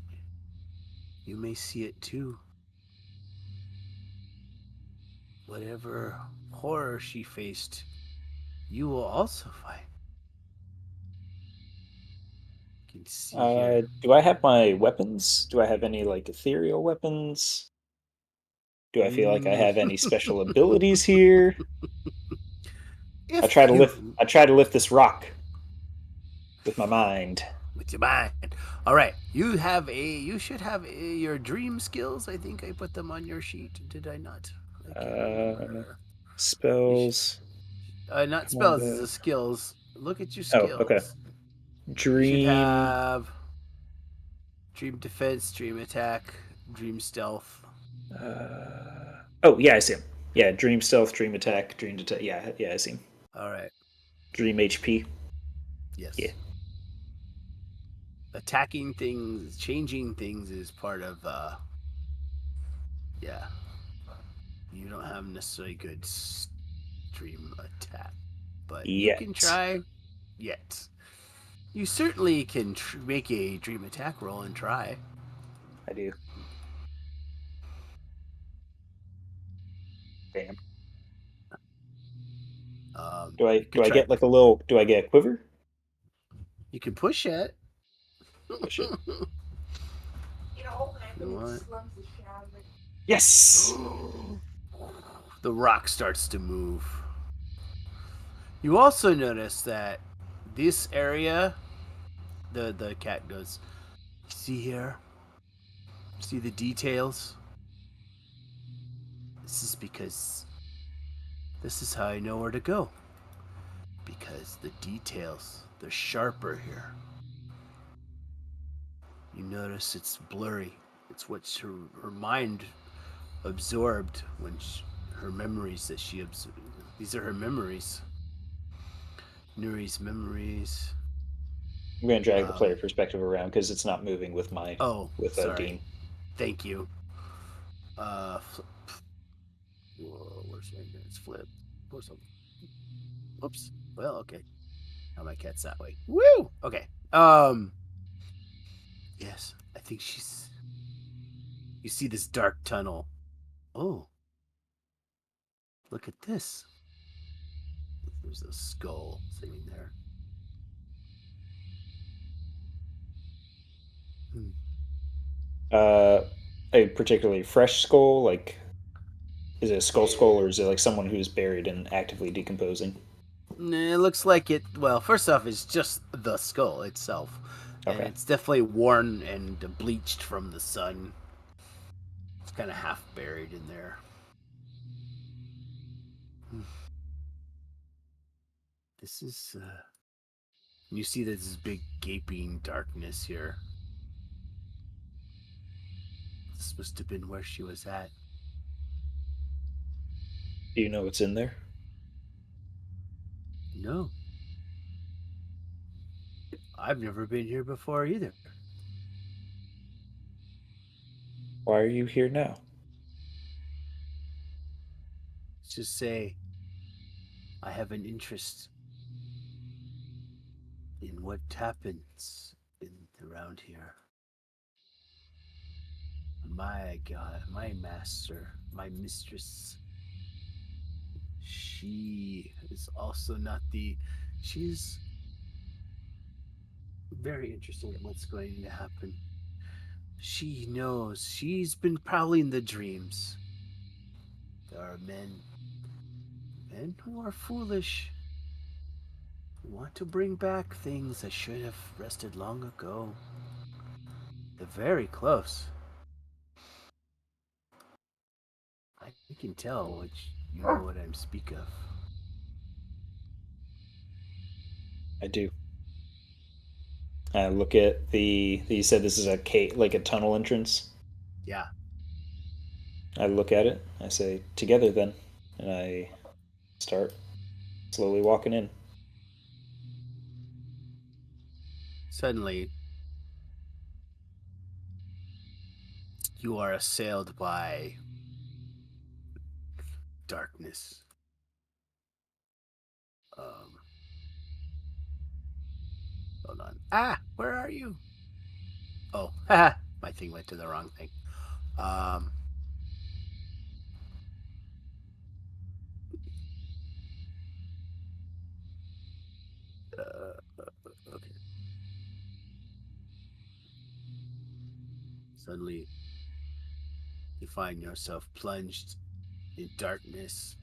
you may see it too. Whatever horror she faced, you will also find. You can see here. Do I have my weapons? Do I have any like ethereal weapons? Do I feel like I have any special abilities here? I If try to lift you I try to lift this rock with my mind. with your mind. All right, you should have your dream skills. I think I put them on your sheet. Did I not? I can't remember. Spells, Not spells. It's combat. the skills. Look at your Oh, okay. skills. You should Dream. have dream defense, dream attack, dream stealth. Oh, yeah, I see him. Yeah, dream stealth, dream attack, dream detect. Yeah, I see him. All right. Dream HP. Yes. Yeah. Attacking things, changing things is part of. Yeah. You don't have necessarily good dream attack, but you can Yet. try. Yet. You certainly can make a dream attack roll and try. I do. Damn. You could Do I try. get like a little? Do I get a quiver? You can push it. Push it. What? Yes. The rock starts to move. You also notice that this area, the cat goes, see here? See the details? This is because this is how I know where to go. Because the details, they're sharper here. You notice it's blurry. It's what her mind absorbed when her memories that she absorbed. These are her memories. Nuri's memories. I'm gonna drag the player perspective around because it's not moving with my Oh, with sorry. Dean. Thank you. Whoa, where's my it's flip? Where's some? Oops. Well, okay. Now my cat's that way. Woo! Okay. Yes, I think she's. You see this dark tunnel. Oh. Look at this. There's a skull sitting there. A particularly fresh skull, like is it a skull or is it like someone who's buried and actively decomposing? It looks like it. Well, first off, it's just the skull itself, and Okay. it's definitely worn and bleached from the sun. It's kind of half buried in there. This is. You see this big gaping darkness here. This must have been where she was at. Do you know what's in there? No. I've never been here before either. Why are you here now? Let's just say I have an interest in what happens around here. My God, my master, my mistress. She is also not the. She's very interesting at what's going to happen. She knows. She's been prowling the dreams. There are men who are foolish, who want to bring back things that should have rested long ago. They're very close. I can tell which you know what I'm speak of. I do. I look at you said this is a cave, like a tunnel entrance. Yeah. I look at it. I say, together then. And I start slowly walking in. Suddenly, you are assailed by darkness. Hold on. Ah, where are you? Oh, haha, my thing went to the wrong thing. Okay. Suddenly, you find yourself plunged in darkness.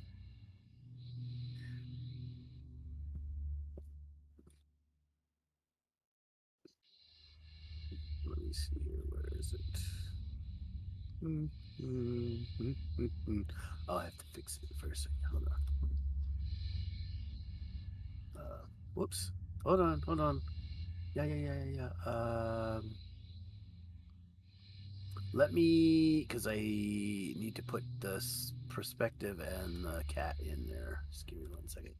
Let me see here. Where is it? I'll have to fix it for a second. Hold on. Whoops. Hold on. Yeah. Let me, because I need to put this perspective and the cat in there. Just give me 1 second.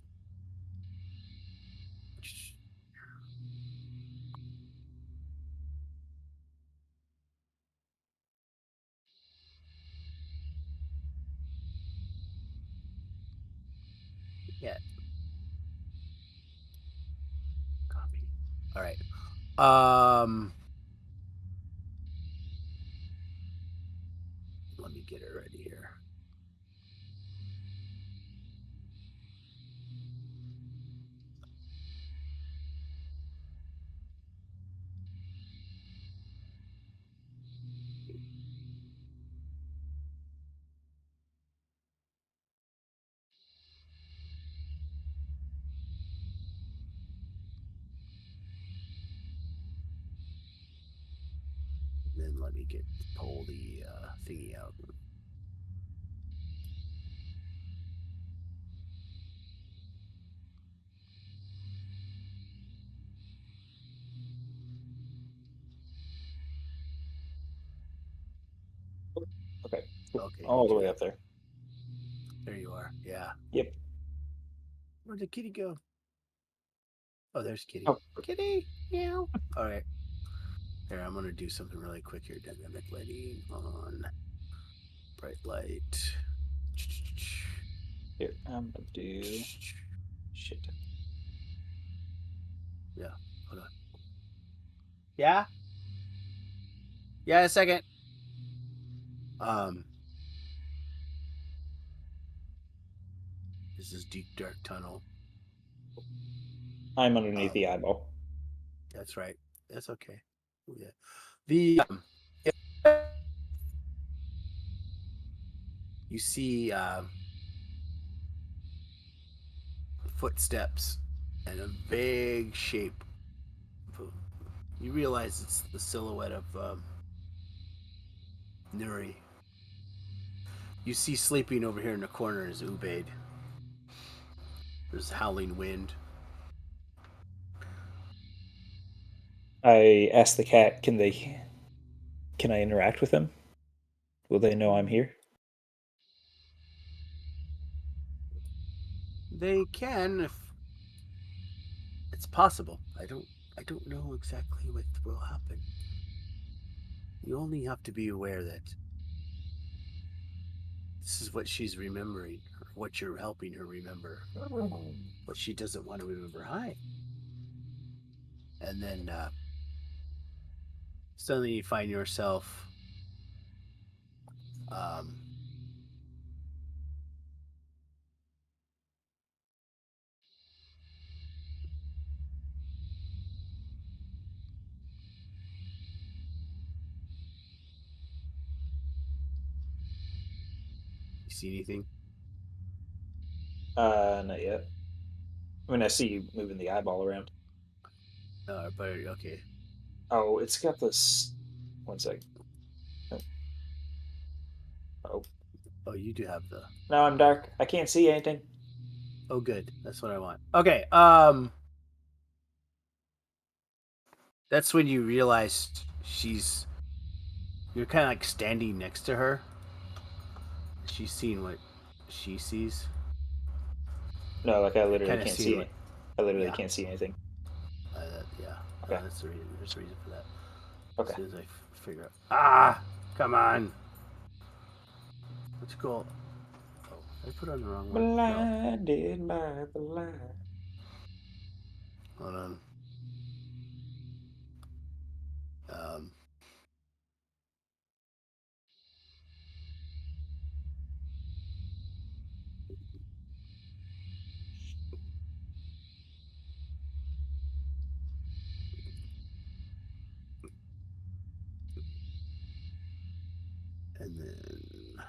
Yeah. Copy. All right. Let me get it ready here. Then let me pull the thingy out. Okay. Okay. All the way up there. There you are. Yeah. Yep. Where'd the kitty go? Oh, there's Kitty. Oh. Kitty, meow. All right. Here, I'm gonna do something really quick here. Dynamic lighting on. Bright light. Here, I'm gonna do shit. Yeah. Hold on. Yeah. Yeah. A second. This is deep dark tunnel. I'm underneath the eyeball. That's right. That's okay. Yeah. The you see footsteps and a vague shape. You realize it's the silhouette of Nuri. You see sleeping over here in the corner is Ubaid. There's howling wind. I ask the cat, can I interact with them? Will they know I'm here? They can if it's possible. I don't know exactly what will happen. You only have to be aware that this is what she's remembering, or what you're helping her remember. What she doesn't want to remember. Hi. and then suddenly you find yourself you see anything? Not yet. I mean, I see you moving the eyeball around. But okay. Oh, it's got this. One sec. Oh. Oh, you do have the. Now I'm dark. I can't see anything. Oh, good. That's what I want. Okay. That's when you realize you're kind of like standing next to her. She's seeing what she sees. No, like I You're literally kind of can't seeing see what. it. I literally Yeah. can't see anything. Yeah. Okay. That's the reason. There's a reason for that. Okay. As soon as I figure out. Ah, come on. Let's go. Oh, I put on the wrong one. No. Blinded by the light. Hold on. Um. And then.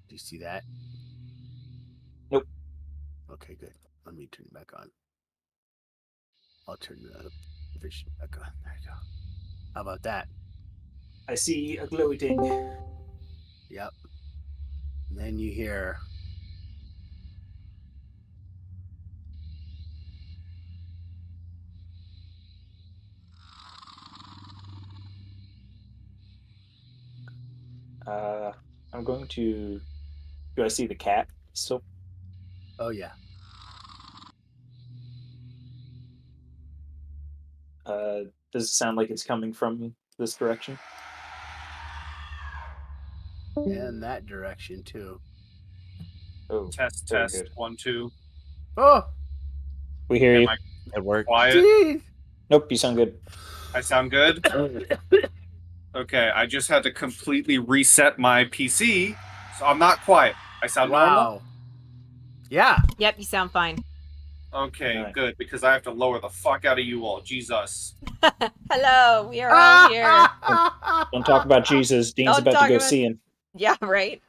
Do you see that? Nope. Okay, good. Let me turn it back on. I'll turn the vision back on. There you go. How about that? I see a glowy thing. Yep. And then you hear. I'm going to. Do I see the cat still? Oh yeah. Does it sound like it's coming from this direction? And that direction too. Oh, Test, very test, good. 1, 2. Oh, We hear you. Am I It worked. quiet? geez. Nope, you sound good. I sound good? Okay, I just had to completely reset my PC, so I'm not quiet. I sound normal? Wow. Yeah. Yep, you sound fine. Okay, Alright. good, because I have to lower the fuck out of you all. Jesus. Hello, we are all here. Don't talk about Jesus. Dean's Don't about to talk go about- see him. Yeah, right.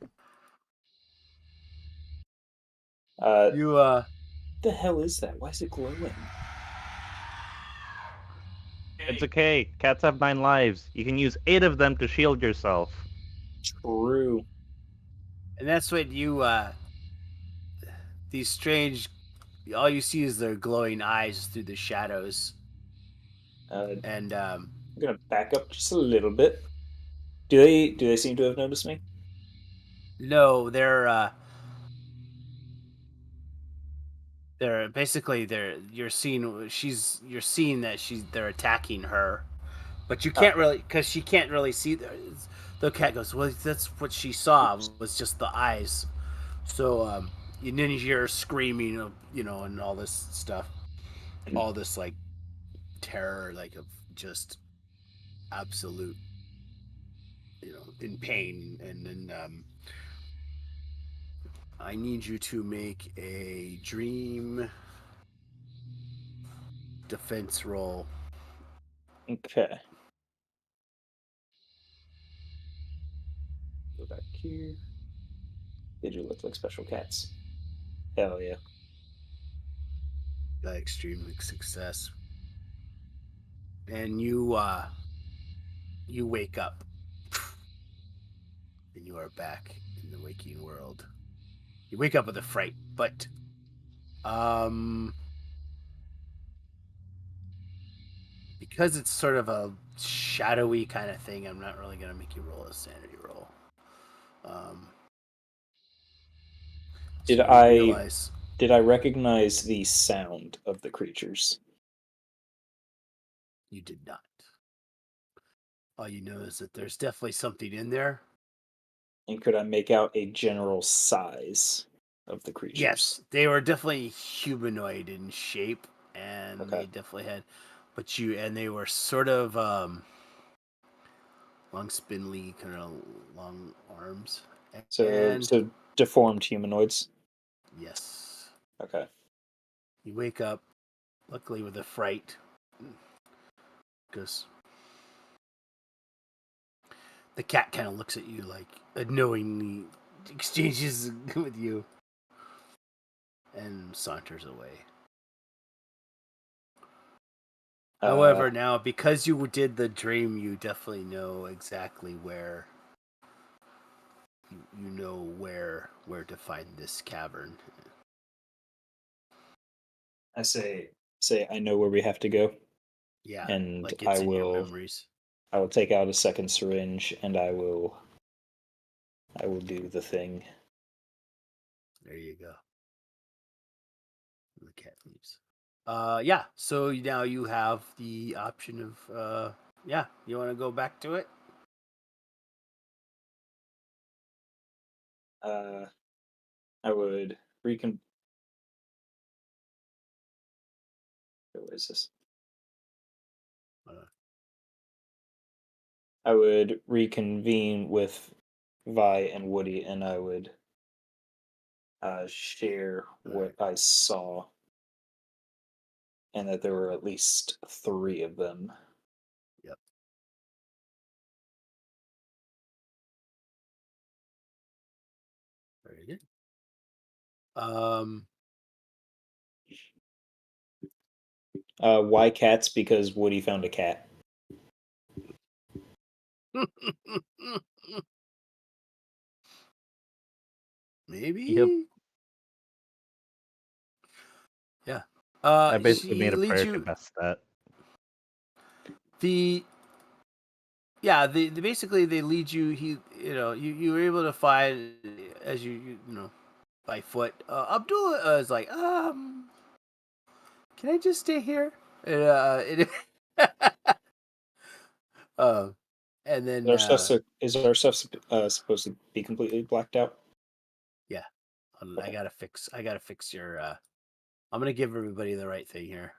You What the hell is that? Why is it glowing? It's okay. Cats have 9 lives. You can use 8 of them to shield yourself. True. and that's what you these strange all you see is their glowing eyes through the shadows. And I'm gonna back up just a little bit. Do they seem to have noticed me? no, they're basically you're seeing that they're attacking her, but you can't really because she can't really see. The cat goes, well, that's what she saw was just the eyes. So and then you hear her screaming, and all this stuff, all this like terror, like of just absolute, in pain, and then I need you to make a dream defense roll. Okay. Go back here. They do look like special cats. Hell yeah. Extreme success. And you wake up. And you are back in the waking world. You wake up with a fright, but because it's sort of a shadowy kind of thing, I'm not really gonna make you roll a sanity roll. Did so you I realize did I recognize the sound of the creatures? you did not? All you know is that there's definitely something in there. And could I make out a general size of the creatures? Yes, they were definitely humanoid in shape, and Okay. they definitely had, and they were sort of long, spindly, kind of long arms. So deformed humanoids. Yes. Okay. You wake up, luckily with a fright, because the cat kind of looks at you like knowingly exchanges with you and saunters away. However, now because you did the dream, you definitely know exactly where. You know where to find this cavern. I say I know where we have to go. Yeah, and like it's I in your will memories. I will take out a second syringe and I will do the thing. There you go. The cat leaves. Yeah. So now you have the option of yeah. You want to go back to it? I would recon. What is this? I would reconvene with Vi and Woody, and I would share what I saw, and that there were at least 3 of them. Yep. Very good. Why cats? Because Woody found a cat. Maybe. Yep. Yeah. I basically He made a leads prayer to you. best that. They basically they lead you. You were able to find as you by foot. Abdullah is like, can I just stay here? And, and then Is our stuff supposed to be completely blacked out? yeah, Okay. I gotta fix your. I'm gonna give everybody the right thing here.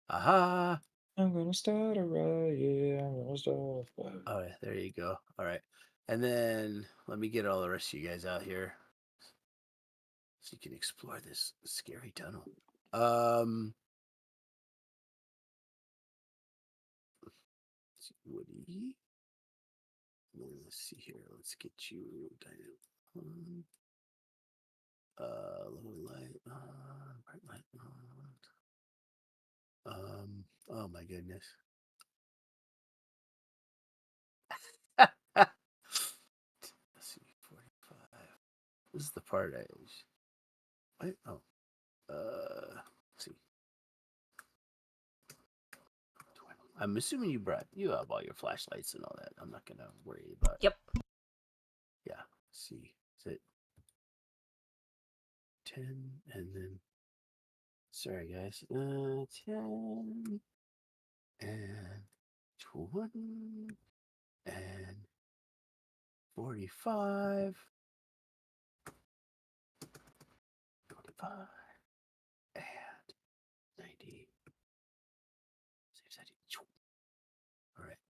Aha! I'm gonna start a riot. I'm gonna start a fire. All right, there you go. All right, and then let me get all the rest of you guys out here so you can explore this scary tunnel. Woody. Let's see here. Let's get you low light bright light oh my goodness. Let's see, 45. This is the part let's see. I'm assuming you have all your flashlights and all that. I'm not gonna worry about it. Yep. Yeah. Let's see. Is it 10 and then sorry guys. 10 and 20 and 45 and 90. All right.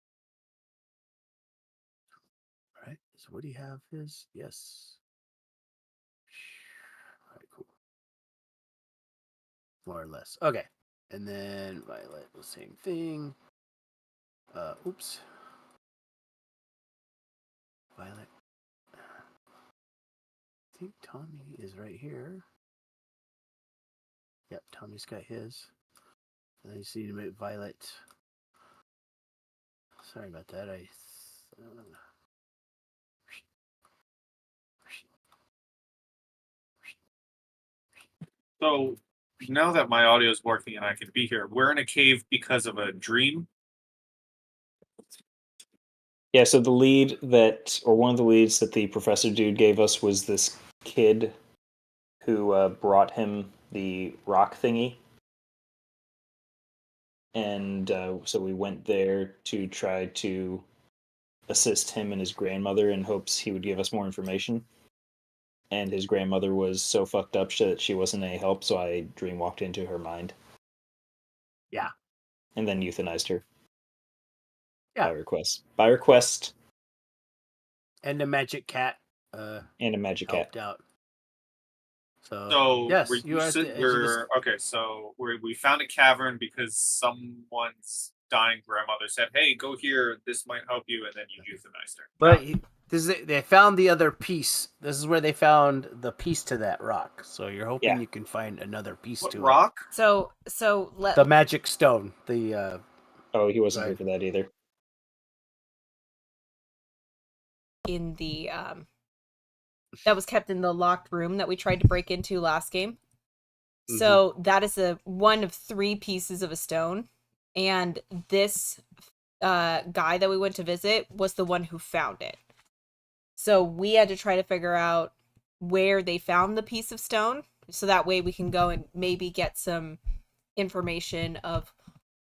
All right. So what do you have his? Yes. All right, cool. More or less. Okay. And then Violet, the same thing. Oops. Violet. I think Tommy is right here. Yep, Tommy's got his. And I just need to make Violet. Sorry about that. So now that my audio is working and I can be here, we're in a cave because of a dream. Yeah, so the lead one of the leads that the professor dude gave us was this kid who brought him the rock thingy. and so we went there to try to assist him and his grandmother in hopes he would give us more information. And his grandmother was so fucked up that she wasn't any help, so I dreamwalked into her mind. Yeah. And then euthanized her. Yeah. By request. By request. And the magic cat. And a magic helped cat. out. So yes, we found a cavern because someone's dying grandmother said, "Hey, go here. This might help you," and then you euthanized her. But they found the other piece. This is where they found the piece to that rock. So you're hoping you can find another piece to rock? it. So the magic stone. The oh, he wasn't here for that either. In the that was kept in the locked room that we tried to break into last game. So that is one of 3 pieces of a stone, and this guy that we went to visit was the one who found it. So we had to try to figure out where they found the piece of stone, so that way we can go and maybe get some information of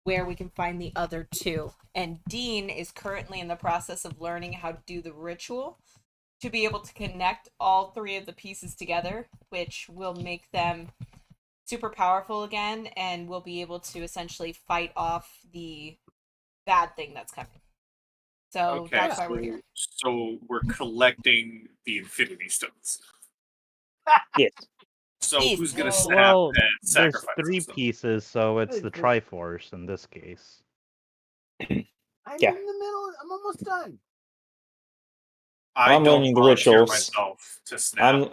where we can find the other 2. And Dean is currently in the process of learning how to do the ritual to be able to connect all 3 of the pieces together, which will make them super powerful again, and we'll be able to essentially fight off the bad thing that's coming. So that's why we're here. So we're collecting the Infinity Stones. Yes. So who's going to snap well, and sacrifice? There's 3 pieces, so it's the Triforce in this case. I'm in the middle. I'm almost done. I'm learning the rituals. Myself to snap.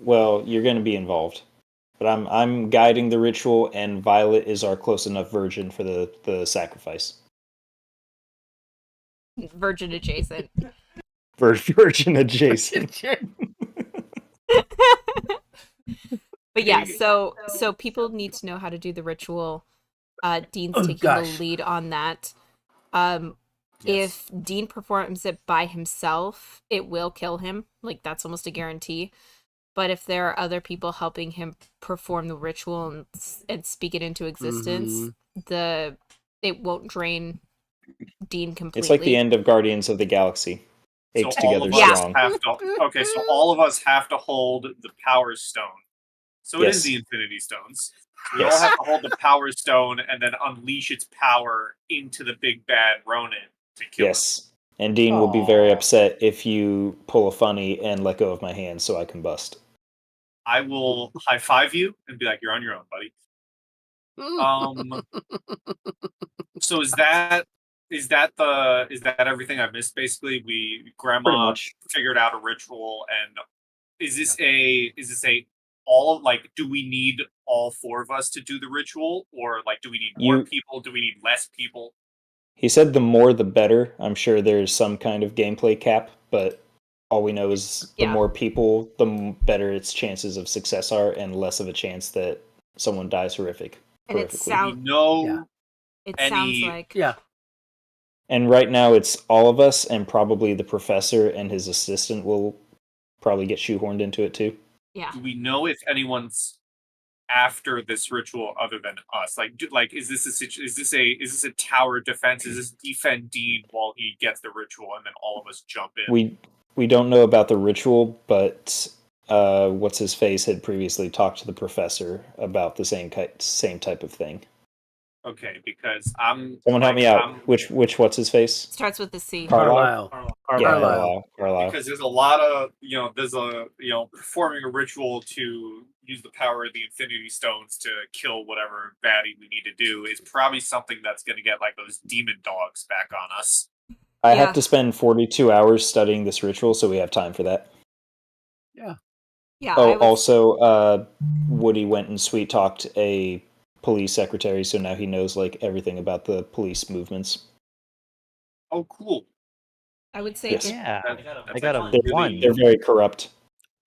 Well, you're going to be involved, but I'm guiding the ritual, and Violet is our close enough virgin for the sacrifice. Virgin adjacent. Virgin adjacent. But yeah, so people need to know how to do the ritual. Dean's taking the lead on that. If Dean performs it by himself, it will kill him. Like, that's almost a guarantee. But if there are other people helping him perform the ritual and speak it into existence, it won't drain Dean completely. It's like the end of Guardians of the Galaxy. Apes together strong. So all of us have to hold the Power Stone. So it is the Infinity Stones. We all have to hold the Power Stone and then unleash its power into the big bad Ronin to kill him. And Dean will be very upset if you pull a funny and let go of my hand so I can bust. I will high five you and be like, "You're on your own, buddy." So is that everything I missed? Basically, Grandma figured out a ritual, and is this do we need all 4 of us to do the ritual, or do we need more people? Do we need less people? He said the more the better. I'm sure there's some kind of gameplay cap, but all we know is the more people, the better its chances of success are, and less of a chance that someone dies horrifically. And it sounds like And right now it's all of us, and probably the professor and his assistant will probably get shoehorned into it too. Yeah. Do we know if anyone's after this ritual other than us? Is this a tower defense? Is this defend Dean while he gets the ritual, and then all of us jump in? We don't know about the ritual, but what's his face had previously talked to the professor about the same type of thing. Okay, because someone help me out. Which what's his face? Starts with the C. Carlisle. Carlisle. Because there's a lot of performing a ritual to use the power of the Infinity Stones to kill whatever baddie we need to do is probably something that's going to get those demon dogs back on us. I have to spend 42 hours studying this ritual, so we have time for that. Yeah. Yeah. Also, Woody went and sweet talked a police secretary, so now he knows everything about the police movements. Oh, cool. I would say I got a one. They're very corrupt.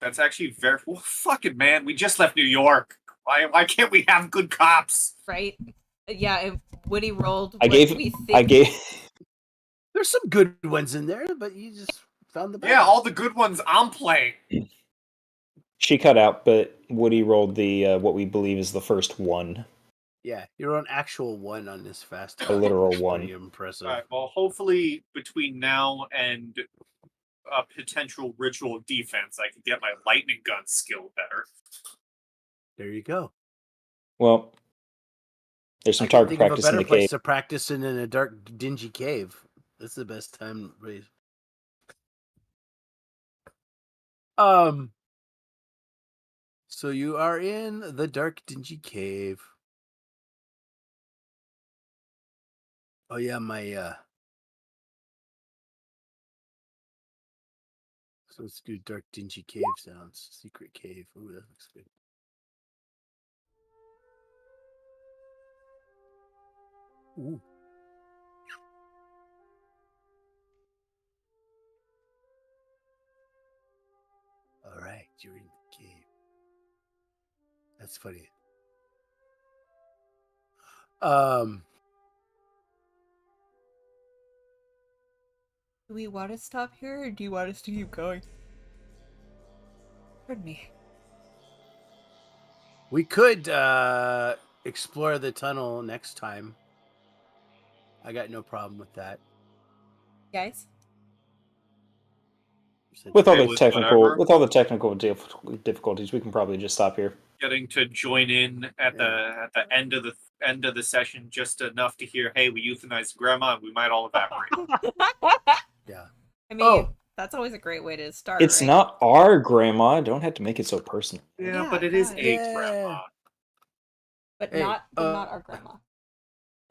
That's actually very fucking man. We just left New York. Why can't we have good cops? Right? Yeah. If Woody rolled. There's some good ones in there, but you just found the best. Yeah, all the good ones I'm playing. She cut out, but Woody rolled the what we believe is the first one. Yeah, you're on actual 1 on this fast. A literal That's 1. pretty impressive. All right. Well, hopefully between now and a potential ritual defense, I can get my lightning gun skill better. There you go. Well, there's I some can target think of a practice in better the place cave. to practice in a dark, dingy cave. This is the best time. So you are in the dark, dingy cave. Oh yeah, So let's do dark, dingy cave sounds. Secret cave. Ooh, that looks good. Ooh. All right, you're in the cave. That's funny. Do we want to stop here, or do you want us to keep going? Pardon me. We could explore the tunnel next time. I got no problem with that. Guys? With all Okay, the with technical, whatever. difficulties, we can probably just stop here. Getting to join in at the end of the session just enough to hear, hey, we euthanized grandma and we might all evaporate. Yeah. I mean, that's always a great way to start, It's right? not our grandma. Don't have to make it so personal. Yeah, but it is God. a grandma. But Hey, not our grandma.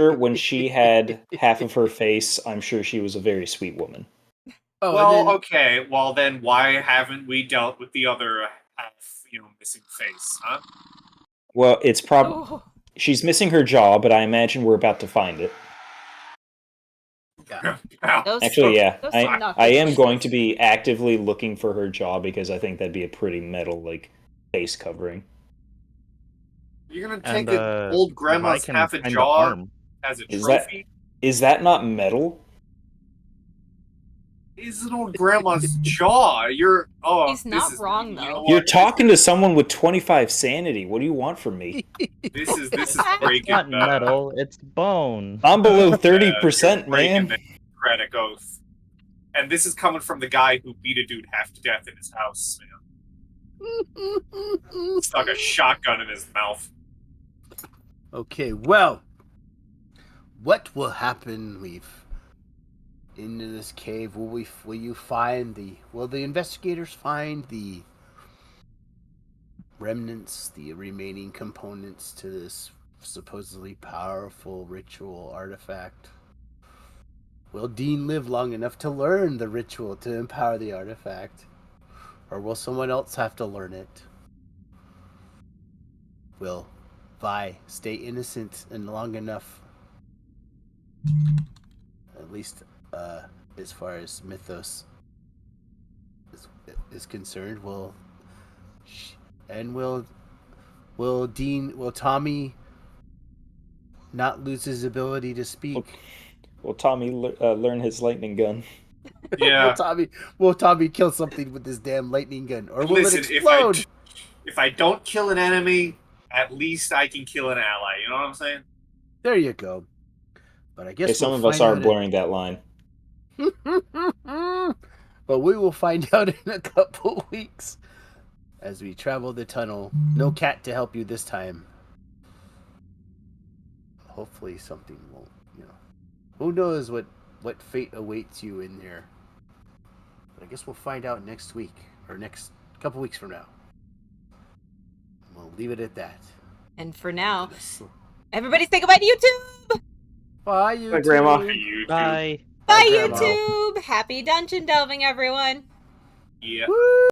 Sure, when she had half of her face, I'm sure she was a very sweet woman. Oh, Well, then, okay. Well, then why haven't we dealt with the other half, missing face, huh? Well, it's probably Oh. she's missing her jaw, but I imagine we're about to find it. yeah. Actually, yeah, those seem not I good am choices. going to be actively looking for her jaw because I think that'd be a pretty metal face covering. You're gonna And take an old grandma's Vi can half a find the jaw arm. as a Is trophy? Is that not metal? Is an old grandma's jaw. You're He's not wrong, though. You know You're what? talking to someone with 25 sanity. What do you want from me? This is breaking It's not metal, it's bone. I'm below you're 30%, breaking man. the Hippocratic oath. And this is coming from the guy who beat a dude half to death in his house, man. Stuck a shotgun in his mouth. Okay, well, what will happen? We've into this cave. Will the investigators find the remnants, the remaining components to this supposedly powerful ritual artifact? Will Dean live long enough to learn the ritual to empower the artifact? Or will someone else have to learn it? Will Vi stay innocent and long enough, at least as far as Mythos is concerned? Will Tommy not lose his ability to speak? Will Tommy learn his lightning gun? Yeah. will Tommy kill something with his damn lightning gun, or will Listen, it explode? If I don't kill an enemy, at least I can kill an ally. You know what I'm saying? There you go. But I guess some of us are blurring that line. But we will find out in a couple weeks as we travel the tunnel. No cat to help you this time. Hopefully something won't, Who knows what fate awaits you in there. But I guess we'll find out next week, or next couple weeks from now. We'll leave it at that. And for now, everybody say goodbye to YouTube! Bye, YouTube. Bye, Grandma. Bye. Bye, Grandma. YouTube! Happy dungeon delving, everyone! Yeah. Woo!